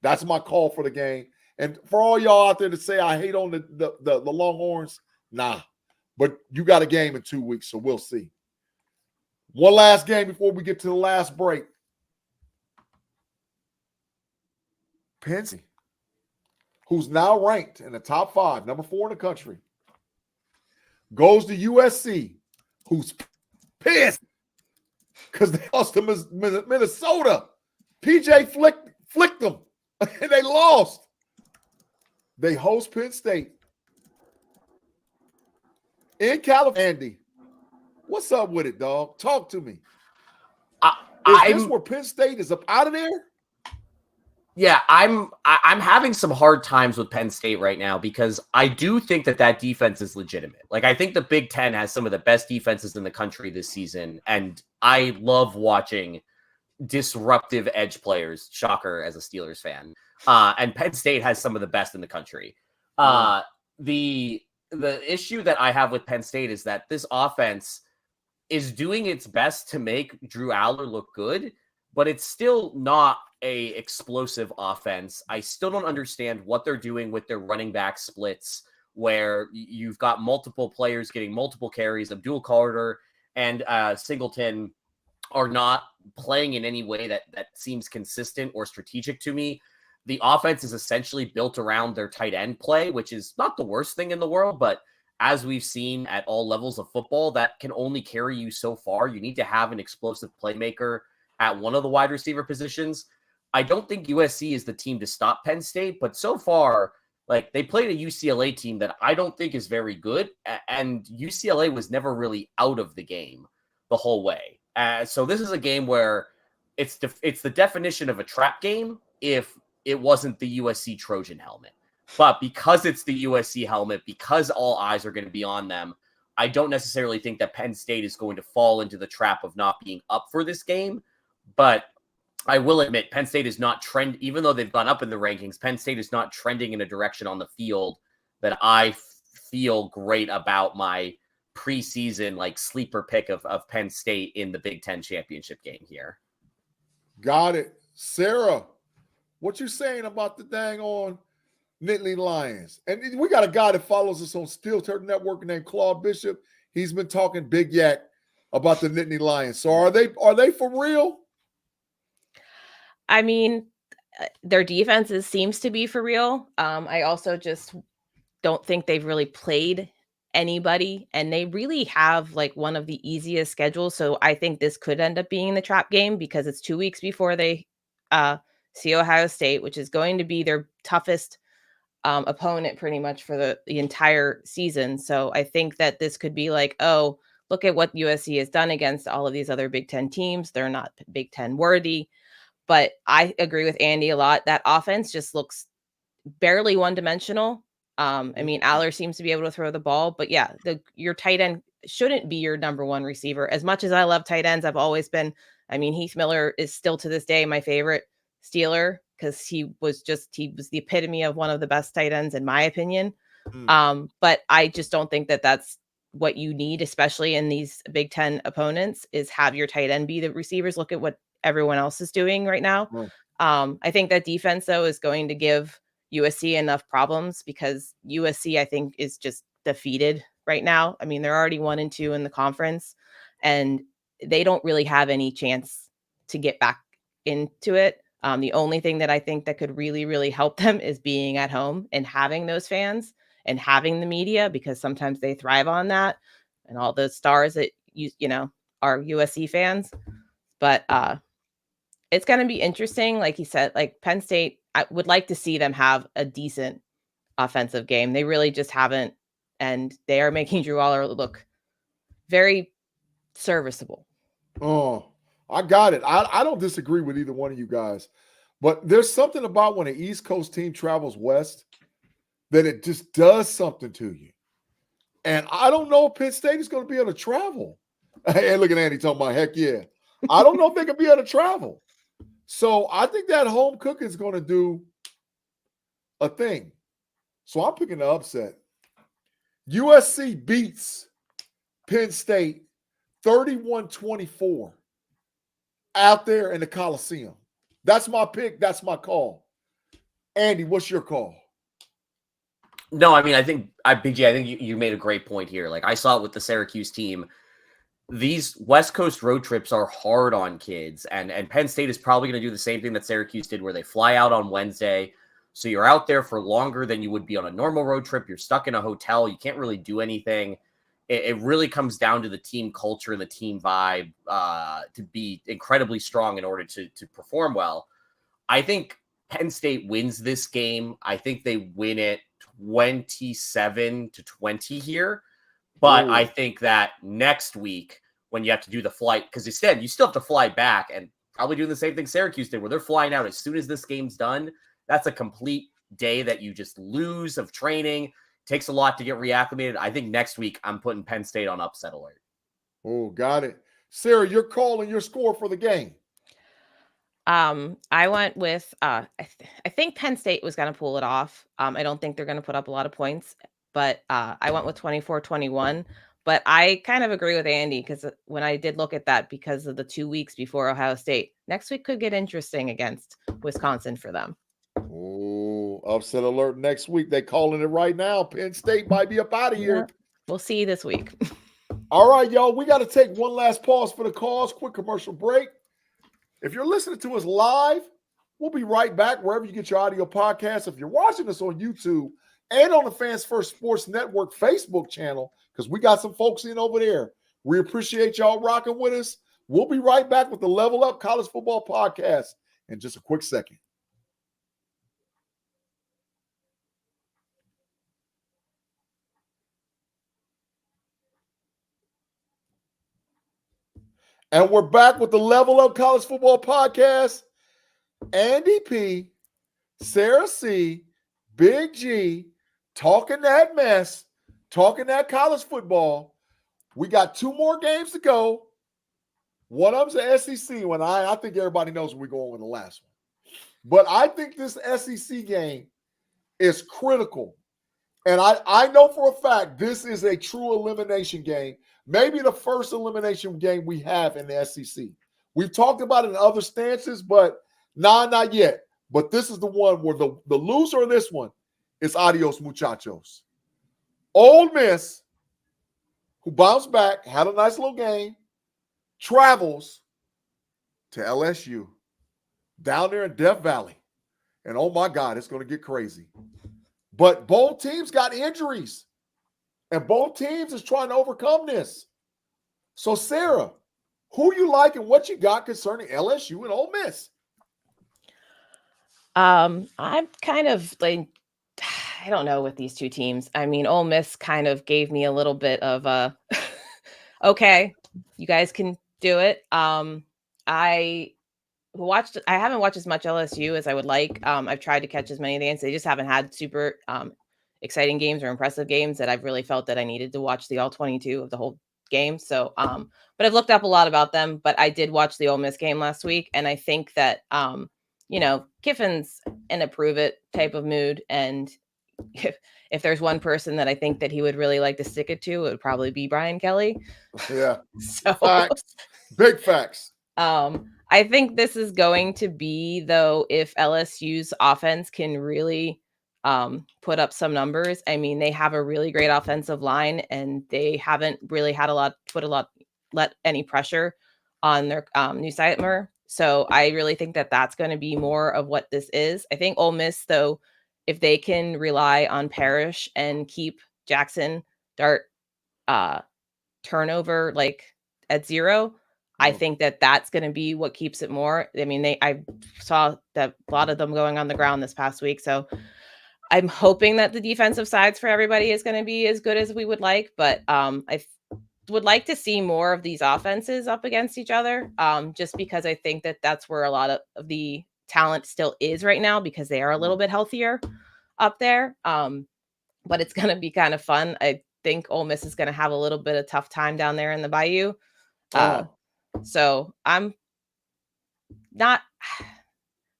That's my call for the game. And for all y'all out there to say I hate on the Longhorns, nah. But you got a game in 2 weeks, so we'll see. One last game before we get to the last break. Penn State, who's now ranked in the top 5, number 4 in the country, goes to USC, who's pissed because they lost to Minnesota. PJ flicked them, and they lost. They host Penn State in California. Andy, what's up with it, dog? Talk to me. Is this where Penn State is up out of there? Yeah, I'm having some hard times with Penn State right now because I do think that defense is legitimate. Like, I think the Big Ten has some of the best defenses in the country this season, and I love watching disruptive edge players. Shocker as a Steelers fan. And Penn State has some of the best in the country. The issue that I have with Penn State is that this offense is doing its best to make Drew Aller look good, but it's still not a explosive offense. I still don't understand what they're doing with their running back splits, where you've got multiple players getting multiple carries. Abdul Carter and Singleton are not playing in any way that seems consistent or strategic to me. The offense is essentially built around their tight end play, which is not the worst thing in the world, but as we've seen at all levels of football, that can only carry you so far. You need to have an explosive playmaker at one of the wide receiver positions. I don't think USC is the team to stop Penn State, but so far, like, they played a UCLA team that I don't think is very good, and UCLA was never really out of the game the whole way. So this is a game where it's the definition of a trap game if it wasn't the USC Trojan helmet. But because it's the USC helmet, because all eyes are going to be on them, I don't necessarily think that Penn State is going to fall into the trap of not being up for this game. But I will admit, Penn State is not even though they've gone up in the rankings, Penn State is not trending in a direction on the field that I feel great about my preseason, like, sleeper pick of Penn State in the Big Ten championship game here. Got it. Sarah, what you saying about the dang on Nittany Lions? And we got a guy that follows us on Steel Turtle Network named Claude Bishop. He's been talking big yak about the Nittany Lions. So are they for real? I mean, their defense seems to be for real. I also just don't think they've really played anybody, and they really have like one of the easiest schedules. So I think this could end up being the trap game because it's 2 weeks before they see Ohio State, which is going to be their toughest opponent pretty much for the entire season. So I think that this could be like, oh, look at what USC has done against all of these other Big Ten teams. They're not Big Ten worthy. But I agree with Andy a lot. That offense just looks barely one-dimensional. I mean, Aller seems to be able to throw the ball, but yeah, your tight end shouldn't be your number one receiver. As much as I love tight ends, I've always been. I mean, Heath Miller is still to this day my favorite Steeler. because he was the epitome of one of the best tight ends, in my opinion. But I just don't think that that's what you need, especially in these Big Ten opponents, is have your tight end be the receivers. Look at what everyone else is doing right now. I think that defense, though, is going to give USC enough problems, because USC, I think, is just defeated right now. I mean, they're already 1-2 in the conference, and they don't really have any chance to get back into it. The only thing that I think that could really, really help them is being at home and having those fans and having the media, because sometimes they thrive on that, and all the stars that you know are USC fans. But it's going to be interesting. Like he said, like Penn State, I would like to see them have a decent offensive game. They really just haven't, and they are making Drew Aller look very serviceable. Oh, I got it. I don't disagree with either one of you guys, but there's something about when an East Coast team travels west that it just does something to you. And I don't know if Penn State is going to be able to travel. Hey, look at Andy talking about, heck yeah. I don't know if they can be able to travel. So I think that home cooking is going to do a thing. So I'm picking the upset. USC beats Penn State 31-24 out there in the Coliseum. That's my pick. That's my call. Andy, what's your call? No, I mean, BG, I think you made a great point here. Like, I saw it with the Syracuse team. These West Coast road trips are hard on kids, and Penn State is probably going to do the same thing that Syracuse did, where they fly out on Wednesday. So you're out there for longer than you would be on a normal road trip. You're stuck in a hotel. You can't really do anything. It really comes down to the team culture and the team vibe to be incredibly strong in order to perform well. I think Penn State wins this game. I think they win it 27-20 here. But I think that next week, when you have to do the flight, because instead you still have to fly back, and probably doing the same thing Syracuse did, where they're flying out as soon as this game's done. That's a complete day that you just lose of training. Takes a lot to get reacclimated. I think next week I'm putting Penn State on upset alert. Oh, got it. Sarah, your call and your score for the game. I went with I think Penn State was going to pull it off. I don't think they're going to put up a lot of points, but I went with 24-21. But I kind of agree with Andy, because when I did look at that, because of the 2 weeks before Ohio State, next week could get interesting against Wisconsin for them. Oh, upset alert next week. They calling it right now. Penn State might be up out of here. Yeah. We'll see you this week. All right, y'all. We got to take one last pause for the cause. Quick commercial break. If you're listening to us live, we'll be right back wherever you get your audio podcast. If you're watching us on YouTube and on the Fans First Sports Network Facebook channel, because we got some folks in over there, we appreciate y'all rocking with us. We'll be right back with the Level Up College Football Podcast in just a quick second. And we're back with the Level Up College Football Podcast. Andy P, Sarah C, Big G, talking that mess, talking that college football. We got 2 more games to go. One of them's the SEC one. I think everybody knows where we're going with the last one. But I think this SEC game is critical. And I know for a fact this is a true elimination game. Maybe the first elimination game we have in the SEC. We've talked about it in other stances, but not yet. But this is the one where the loser of this one is adios, muchachos. Ole Miss, who bounced back, had a nice little game, travels to LSU down there in Death Valley. And oh my God, it's going to get crazy. But both teams got injuries. And both teams is trying to overcome this. So, Sarah, who you like and what you got concerning LSU and Ole Miss? I'm kind of like, I don't know with these two teams. I mean, Ole Miss kind of gave me a little bit of a, okay, you guys can do it. I haven't watched as much LSU as I would like. I've tried to catch as many of the games. They just haven't had super exciting games or impressive games that I've really felt that I needed to watch the all 22 of the whole game. So, but I've looked up a lot about them, but I did watch the Ole Miss game last week. And I think that, Kiffin's in a prove it type of mood. And if there's one person that I think that he would really like to stick it to, it would probably be Brian Kelly. Yeah. So facts. Big facts. I think this is going to be, though, if LSU's offense can really put up some numbers. I mean, they have a really great offensive line, and they haven't really had let any pressure on their Newsimer. So I really think that that's going to be more of what this is. I think Ole Miss, though, if they can rely on Parrish and keep Jackson Dart turnover like at 0, I think that that's going to be what keeps it more. I mean, I saw that a lot of them going on the ground this past week. So I'm hoping that the defensive sides for everybody is going to be as good as we would like. But I would like to see more of these offenses up against each other, just because I think that that's where a lot of the talent still is right now, because they are a little bit healthier up there. But it's going to be kind of fun. I think Ole Miss is going to have a little bit of tough time down there in the Bayou. So I'm not,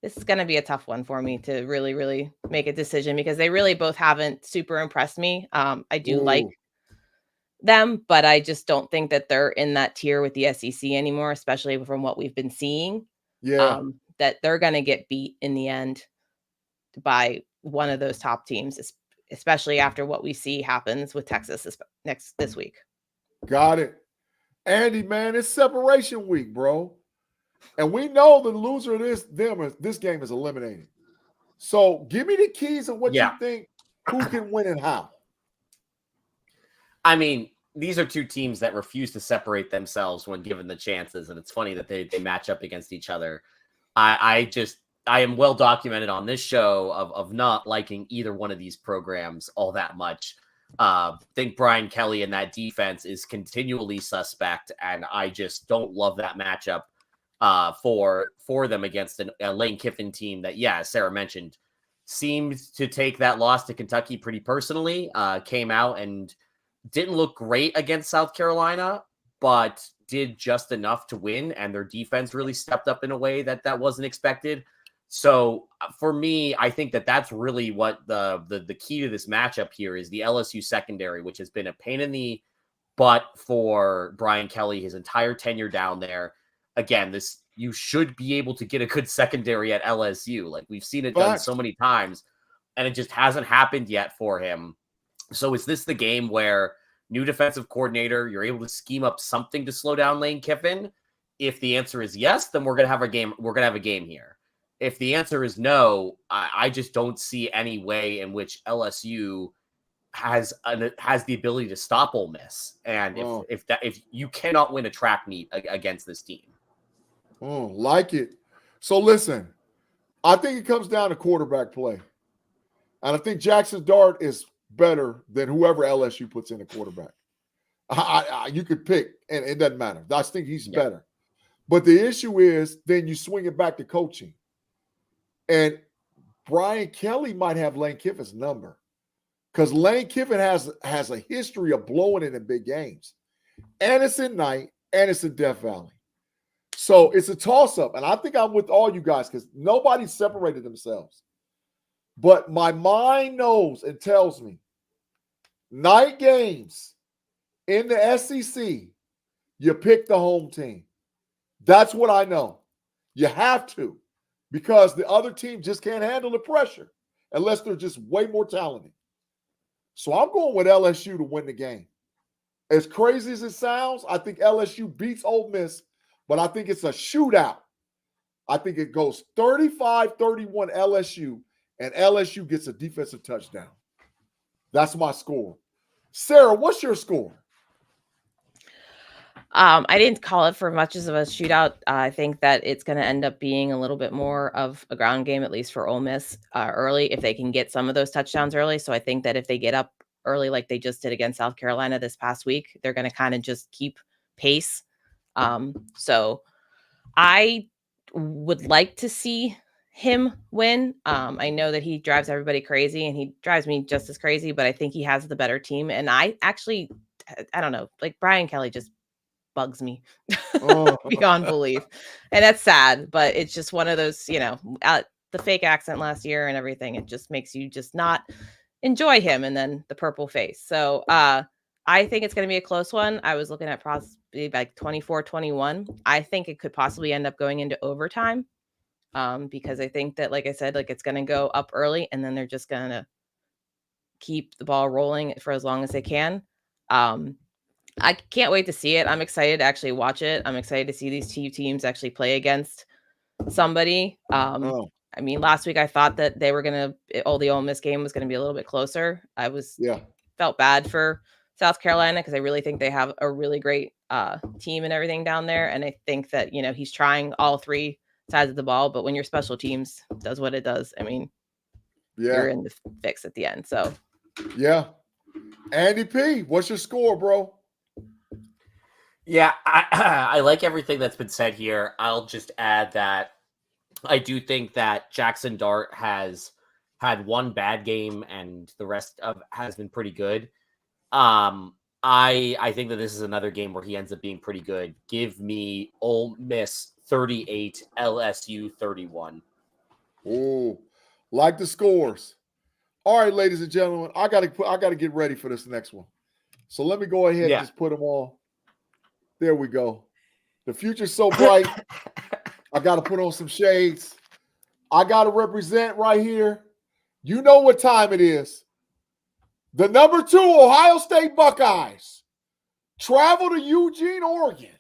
this is going to be a tough one for me to really, really make a decision, because they really both haven't super impressed me. I do like them, but I just don't think that they're in that tier with the SEC anymore, especially from what we've been seeing. Yeah. That they're going to get beat in the end by one of those top teams, especially after what we see happens with Texas this week. Got it. Andy, man, it's separation week, bro. And we know the loser of this game is eliminated. So give me the keys of what you think, who can win and how. I mean, these are two teams that refuse to separate themselves when given the chances. And it's funny that they match up against each other. I am well documented on this show of not liking either one of these programs all that much. Think Brian Kelly and that defense is continually suspect, and I just don't love that matchup for them against a Lane Kiffin team that, as Sarah mentioned, seemed to take that loss to Kentucky pretty personally. Came out and didn't look great against South Carolina, but did just enough to win, and their defense really stepped up in a way that wasn't expected. So for me, I think that's really what the key to this matchup here is: the LSU secondary, which has been a pain in the butt for Brian Kelly his entire tenure down there. Again, you should be able to get a good secondary at LSU. Like, we've seen it done so many times, and it just hasn't happened yet for him. So is this the game where new defensive coordinator, you're able to scheme up something to slow down Lane Kiffin? If the answer is yes, then we're gonna have a game. We're gonna have a game here. If the answer is no, I just don't see any way in which LSU has the ability to stop Ole Miss. And if you cannot win a track meet against this team. Like it. So listen, I think it comes down to quarterback play. And I think Jackson Dart is better than whoever LSU puts in a quarterback. You could pick, and it doesn't matter. I think he's better. But the issue is then you swing it back to coaching. And Brian Kelly might have Lane Kiffin's number, because Lane Kiffin has a history of blowing it in big games. And it's at night, and it's in Death Valley. So it's a toss-up. And I think I'm with all you guys, because nobody separated themselves. But my mind knows and tells me night games in the SEC, you pick the home team. That's what I know. You have to, because the other team just can't handle the pressure unless they're just way more talented. So I'm going with LSU to win the game. As crazy as it sounds, I think LSU beats Ole Miss, but I think it's a shootout. I think it goes 35-31 LSU, and LSU gets a defensive touchdown. That's my score. Sarah, what's your score? I didn't call it for much of a shootout. I think that it's going to end up being a little bit more of a ground game, at least for Ole Miss early, if they can get some of those touchdowns early. So I think that if they get up early like they just did against South Carolina this past week, they're going to kind of just keep pace. So I would like to see him win. I know that he drives everybody crazy, and he drives me just as crazy, but I think he has the better team. And I don't know, like Brian Kelly just bugs me beyond belief. And that's sad, but it's just one of those, the fake accent last year and everything. It just makes you just not enjoy him. And then the purple face. So I think it's going to be a close one. I was looking at possibly like 24-21. I think it could possibly end up going into overtime because I think that, like I said, like it's going to go up early and then they're just going to keep the ball rolling for as long as they can. I can't wait to see it. I'm excited to actually watch it. I'm excited to see these two teams actually play against somebody. I mean, last week I thought that they were the Ole Miss game was going to be a little bit closer. I felt bad for South Carolina because I really think they have a really great team and everything down there. And I think that, he's trying all three sides of the ball, but when your special teams does what it does, I mean, you're in the fix at the end. So, yeah. Andy P, what's your score, bro? Yeah, I like everything that's been said here. I'll just add that I do think that Jackson Dart has had one bad game and the rest of has been pretty good. I think that this is another game where he ends up being pretty good. Give me Ole Miss 38, LSU 31. Ooh, like the scores. All right, ladies and gentlemen, I gotta get ready for this next one. So let me go ahead and just put them all. There we go. The future's so bright. I got to put on some shades. I got to represent right here. You know what time it is. The number 2 Ohio State Buckeyes travel to Eugene, Oregon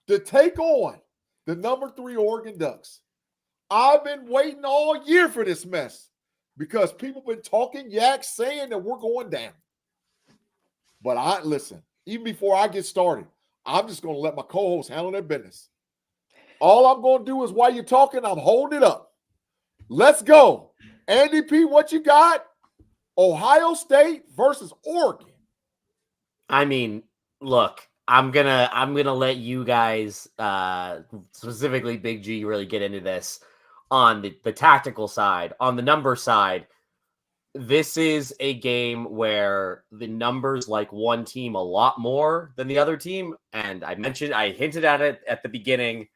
to take on the number 3 Oregon Ducks. I've been waiting all year for this mess because people been talking yak saying that we're going down. But listen, even before I get started, I'm just going to let my co-hosts handle their business. All I'm going to do is while you're talking, I'm holding it up. Let's go. Andy P, what you got? Ohio State versus Oregon. I mean, look, I'm gonna let you guys, specifically Big G, really get into this on the tactical side. On the number side, this is a game where the numbers like one team a lot more than the other team. And I hinted at it at the beginning.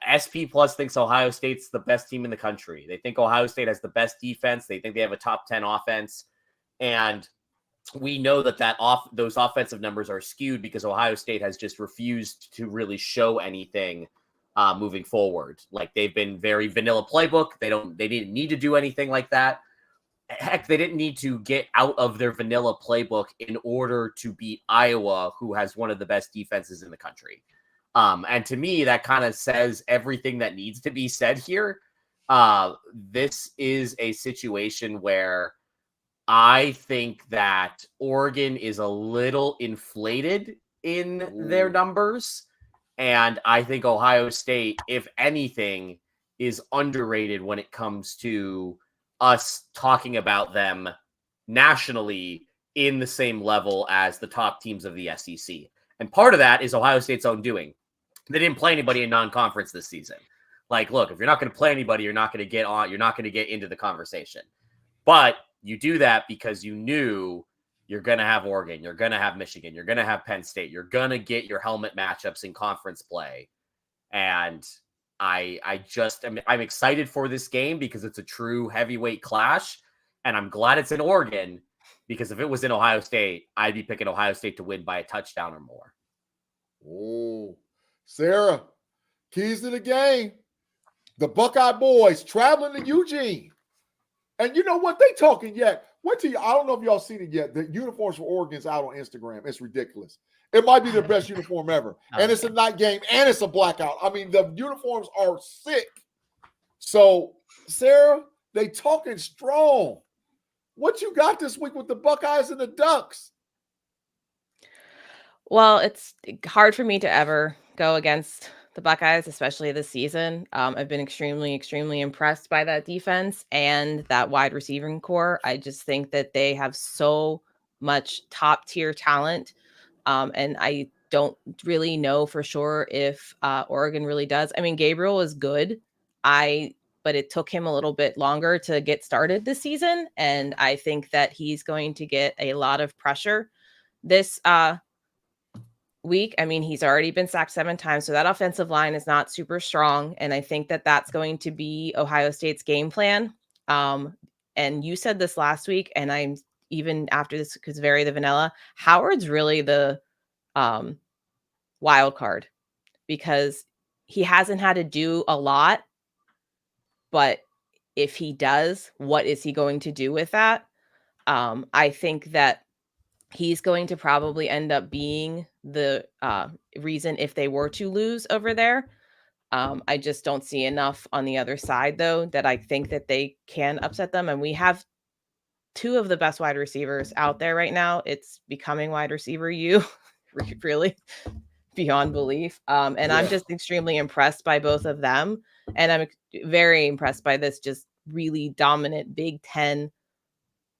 SP Plus thinks Ohio State's the best team in the country. They think Ohio State has the best defense. They think they have a top 10 offense. And we know that those offensive numbers are skewed because Ohio State has just refused to really show anything moving forward. Like they've been very vanilla playbook. They didn't need to do anything like that. Heck, they didn't need to get out of their vanilla playbook in order to beat Iowa, who has one of the best defenses in the country. And to me, that kind of says everything that needs to be said here. This is a situation where I think that Oregon is a little inflated in their numbers. And I think Ohio State, if anything, is underrated when it comes to us talking about them nationally in the same level as the top teams of the SEC. And part of that is Ohio State's own doing. They didn't play anybody in non-conference this season. Like, look, if you're not going to play anybody, you're not going to get into the conversation. But you do that because you knew you're going to have Oregon, you're going to have Michigan, you're going to have Penn State, you're going to get your helmet matchups in conference play. And I'm excited for this game because it's a true heavyweight clash. And I'm glad it's in Oregon because if it was in Ohio State, I'd be picking Ohio State to win by a touchdown or more. Oh, Sarah, keys to the game. The Buckeye boys traveling to Eugene. And you know what? They talking yet. Wait till I don't know if y'all seen it yet. The uniforms for Oregon's out on Instagram. It's ridiculous. It might be the best uniform ever. And it's a night game and it's a blackout. I mean, the uniforms are sick. So, Sarah, they talking strong. What you got this week with the Buckeyes and the Ducks? Well, it's hard for me to ever go against the Buckeyes, especially this season. I've been extremely, extremely impressed by that defense and that wide receiving core. I just think that they have so much top tier talent. And I don't really know for sure if Oregon really does. I mean, Gabriel is good. But it took him a little bit longer to get started this season. And I think that he's going to get a lot of pressure this week. I mean, he's already been sacked 7 times, so that offensive line is not super strong, and I think that that's going to be Ohio State's game plan. And you said this last week, and I'm even after this because very the vanilla. Howard's really the wild card because he hasn't had to do a lot, but if he does, what is he going to do with that? I think that he's going to probably end up being the reason if they were to lose over there. I just don't see enough on the other side, though, that I think that they can upset them. And we have 2 of the best wide receivers out there right now. It's becoming wide receiver you, really, beyond belief. And I'm just extremely impressed by both of them. And I'm very impressed by this just really dominant Big Ten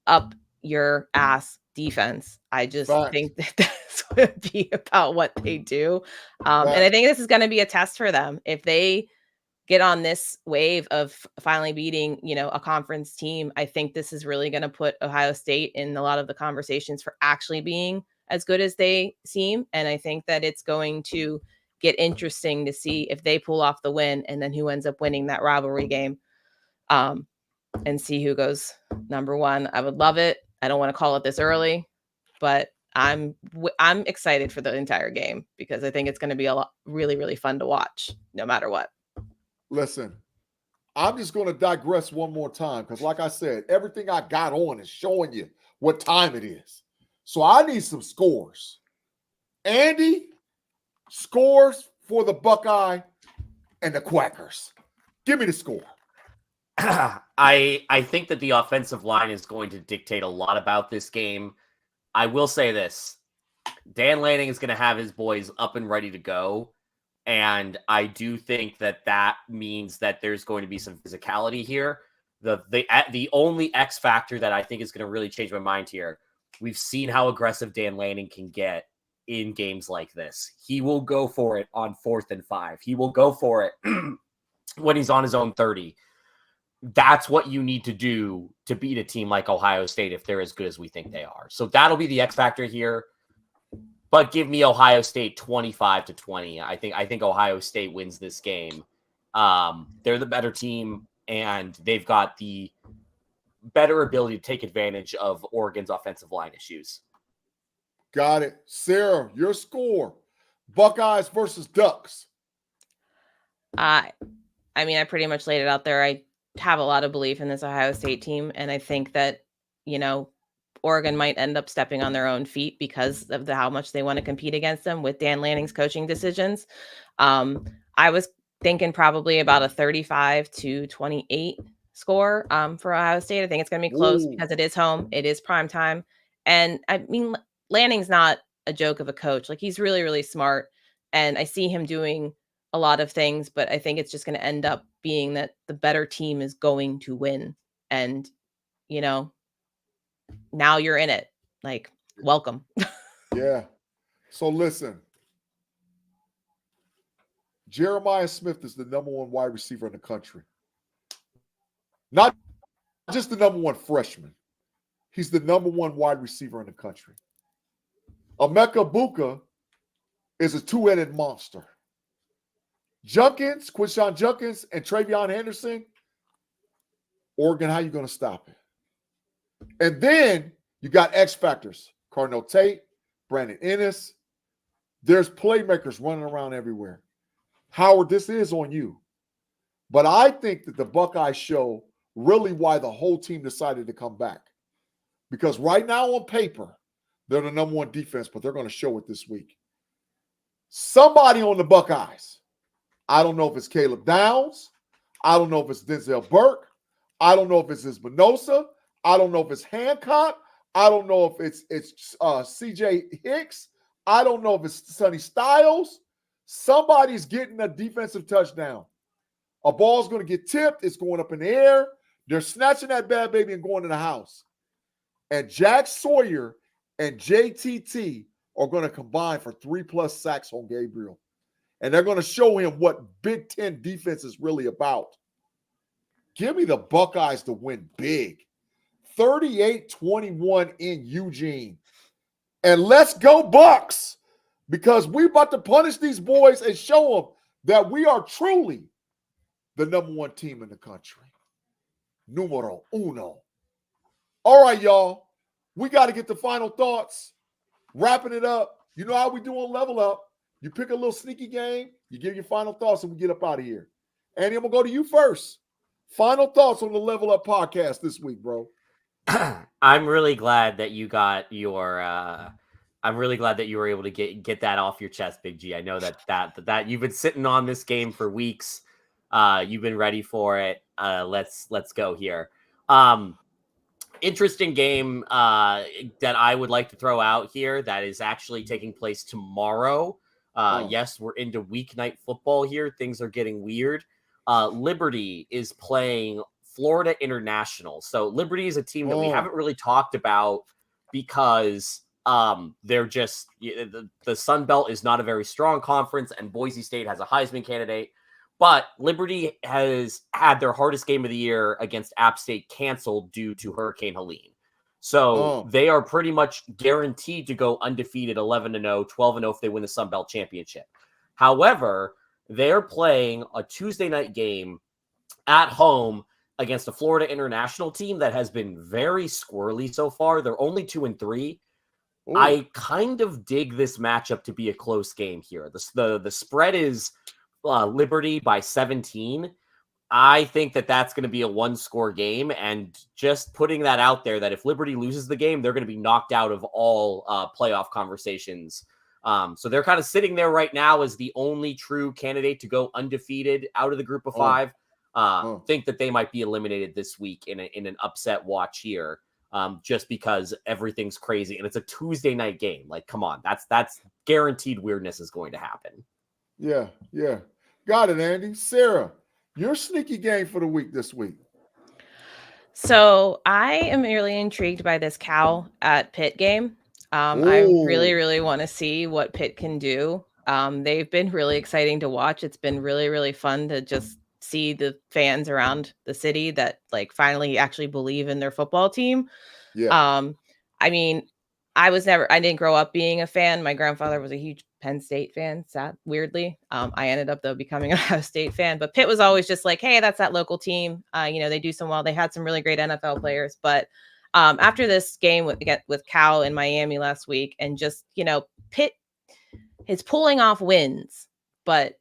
up your ass defense. I just think that that's going to be about what they do. And I think this is going to be a test for them. If they get on this wave of finally beating, a conference team, I think this is really going to put Ohio State in a lot of the conversations for actually being as good as they seem. And I think that it's going to get interesting to see if they pull off the win and then who ends up winning that rivalry game. And see who goes number 1. I would love it. I don't want to call it this early, but I'm excited for the entire game because I think it's going to be a lot really, really fun to watch no matter what. Listen, I'm just going to digress one more time because like I said, everything I got on is showing you what time it is. So I need some scores. Andy, scores for the Buckeye and the Quackers. Give me the score. I think that the offensive line is going to dictate a lot about this game. I will say this. Dan Lanning is going to have his boys up and ready to go. And I do think that means that there's going to be some physicality here. The only X factor that I think is going to really change my mind here, we've seen how aggressive Dan Lanning can get in games like this. He will go for it on 4th and 5. He will go for it when he's on his own 30. That's what you need to do to beat a team like Ohio State if they're as good as we think they are. So that'll be the X factor here. But give me Ohio State 25-20. I think Ohio State wins this game. They're the better team, and they've got the better ability to take advantage of Oregon's offensive line issues. Got it. Sarah, your score. Buckeyes versus Ducks. I pretty much laid it out there. I have a lot of belief in this Ohio State team, and I think that, Oregon might end up stepping on their own feet because of how much they want to compete against them with Dan Lanning's coaching decisions. I was thinking probably about a 35-28 score for Ohio State. I think it's going to be close because it is home. It is prime time. And Lanning's not a joke of a coach. Like, he's really, really smart. And I see him doing a lot of things, but I think it's just going to end up being that the better team is going to win. And, now you're in it. Like, welcome. Yeah. So listen, Jeremiah Smith is the number 1 wide receiver in the country. Not just the number 1 freshman. He's the number 1 wide receiver in the country. Emeka Buka is a 2-headed monster. Quinshon Judkins, and Travion Henderson, Oregon, how you going to stop it? And then you got X factors. Cardinal Tate, Brandon Ennis. There's playmakers running around everywhere. Howard, this is on you. But I think that the Buckeyes show really why the whole team decided to come back. Because right now on paper, they're the number 1 defense, but they're going to show it this week. Somebody on the Buckeyes, I don't know if it's Caleb Downs. I don't know if it's Denzel Burke. I don't know if it's Espinosa. I don't know if it's Hancock. I don't know if it's C.J. Hicks. I don't know if it's Sonny Styles. Somebody's getting a defensive touchdown. A ball's going to get tipped. It's going up in the air. They're snatching that bad baby and going in the house. And Jack Sawyer and JTT are going to combine for 3+ sacks on Gabriel. And they're going to show him what Big Ten defense is really about. Give me the Buckeyes to win big. 38-21 in Eugene. And let's go Bucks. because we're about to punish these boys and show them that we are truly the number one team in the country. Numero uno. All right, y'all. We got to get the final thoughts. Wrapping it up. You know how we do on Level Up. You pick a little sneaky game, you give your final thoughts, and we get up out of here. Andy, I'm going to go to you first. Final thoughts on the Level Up podcast this week, bro. I'm really glad that you got your I'm really glad that you were able to get that off your chest, Big G. I know that you've been sitting on this game for weeks. You've been ready for it. Let's go here. Interesting game that I would like to throw out here that is actually taking place tomorrow. Yes, we're into weeknight football here. Things are getting weird. Liberty is playing Florida International. So Liberty is a team that we haven't really talked about because they're just the Sun Belt is not a very strong conference, and Boise State has a Heisman candidate. But Liberty has had their hardest game of the year against App State canceled due to Hurricane Helene. So they are pretty much guaranteed to go undefeated 11-0, 12-0 if they win the Sun Belt Championship. However, they're playing a Tuesday night game at home against a Florida International team that has been very squirrely so far. They're only 2-3. I kind of dig this matchup to be a close game here. The spread is Liberty by 17. I think that's going to be a one-score game, and just putting that out there that if Liberty loses the game, they're going to be knocked out of all playoff conversations. So they're kind of sitting there right now as the only true candidate to go undefeated out of the group of five. Think that they might be eliminated this week in an upset watch here, just because everything's crazy and it's a Tuesday night game. Like, come on, that's guaranteed weirdness is going to happen. Yeah. Got it, Andy. Sarah, your sneaky game for the week this week. So I am really intrigued by this Cal at Pitt game. I really, really want to see what Pitt can do. They've been really exciting to watch. It's been really, really fun to just see the fans around the city that like finally actually believe in their football team. Yeah. I mean, I didn't grow up being a fan. My grandfather was a huge Penn State fan, weirdly. I ended up though becoming an Ohio State fan, but Pitt was always just like, hey, that's that local team. They do some well. They had some really great NFL players, but after this game with Cal in Miami last week, and just Pitt is pulling off wins, but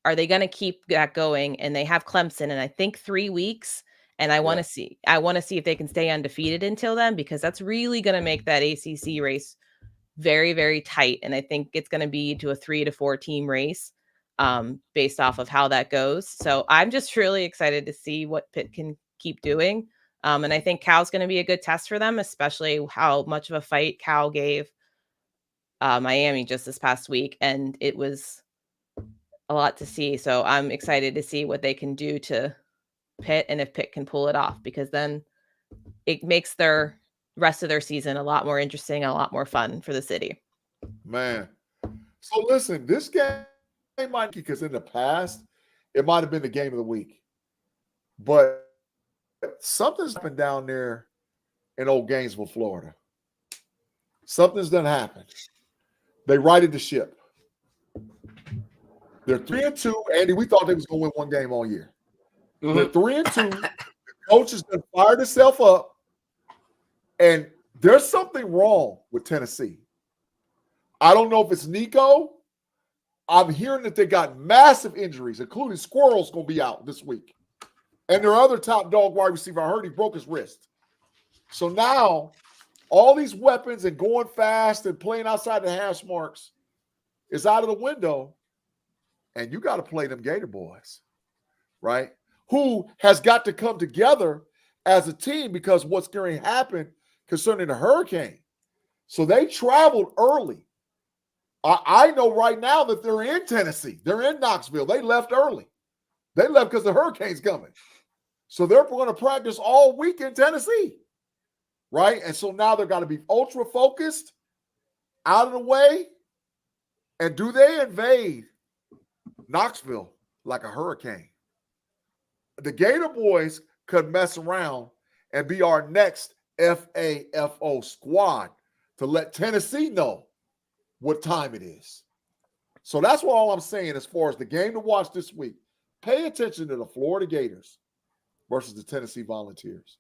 are they going to keep that going? And they have Clemson in, I think, 3 weeks. And I want to see if they can stay undefeated until then, because that's really going to make that ACC race very, very tight. And I think it's going to be to a 3 to 4 team race based off of how that goes. So I'm just really excited to see what Pitt can keep doing. And I think Cal's going to be a good test for them, especially how much of a fight Cal gave Miami just this past week. And it was a lot to see. So I'm excited to see what they can do to Pitt and if Pitt can pull it off, because then it makes their rest of their season a lot more interesting and a lot more fun for the city. Man. So listen, this game might, because in the past, it might have been the game of the week. But something's happened down there in old Gainesville, Florida. Something's done happened. They righted the ship. They're 3-2. Andy, we thought they was going to win one game all year. They're 3-2. The coach has done fired himself up. And there's something wrong with Tennessee. I don't know if it's Nico. I'm hearing that they got massive injuries, including Squirrel's going to be out this week. And their other top dog wide receiver, I heard he broke his wrist. So now, all these weapons and going fast and playing outside the hash marks is out of the window. And you got to play them Gator boys, right? Who has got to come together as a team, because what's going to happen concerning the hurricane. So they traveled early. I know right now that they're in Tennessee. They're in Knoxville. They left early. They left because the hurricane's coming. So they're going to practice all week in Tennessee, right? And so now they've got to be ultra focused, out of the way. And do they invade Knoxville like a hurricane? The Gator boys could mess around and be our next FAFO squad to let Tennessee know what time it is. So that's what all I'm saying as far as the game to watch this week. Pay attention to the Florida Gators versus the Tennessee Volunteers.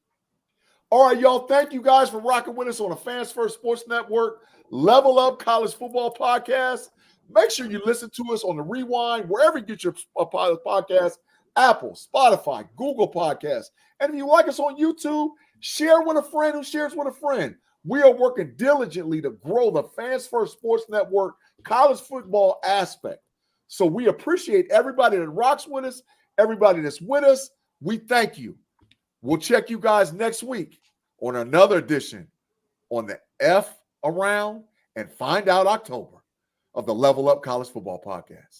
All right, y'all. Thank you guys for rocking with us on the Fans First Sports Network Level Up College Football Podcast. Make sure you listen to us on the Rewind, wherever you get your podcast, Apple, Spotify, Google Podcasts. And if you like us on YouTube, share with a friend who shares with a friend. We are working diligently to grow the Fans First Sports Network college football aspect. So we appreciate everybody that rocks with us, everybody that's with us. We thank you. We'll check you guys next week on another edition on the F Around and Find Out October of the Level Up College Football Podcast.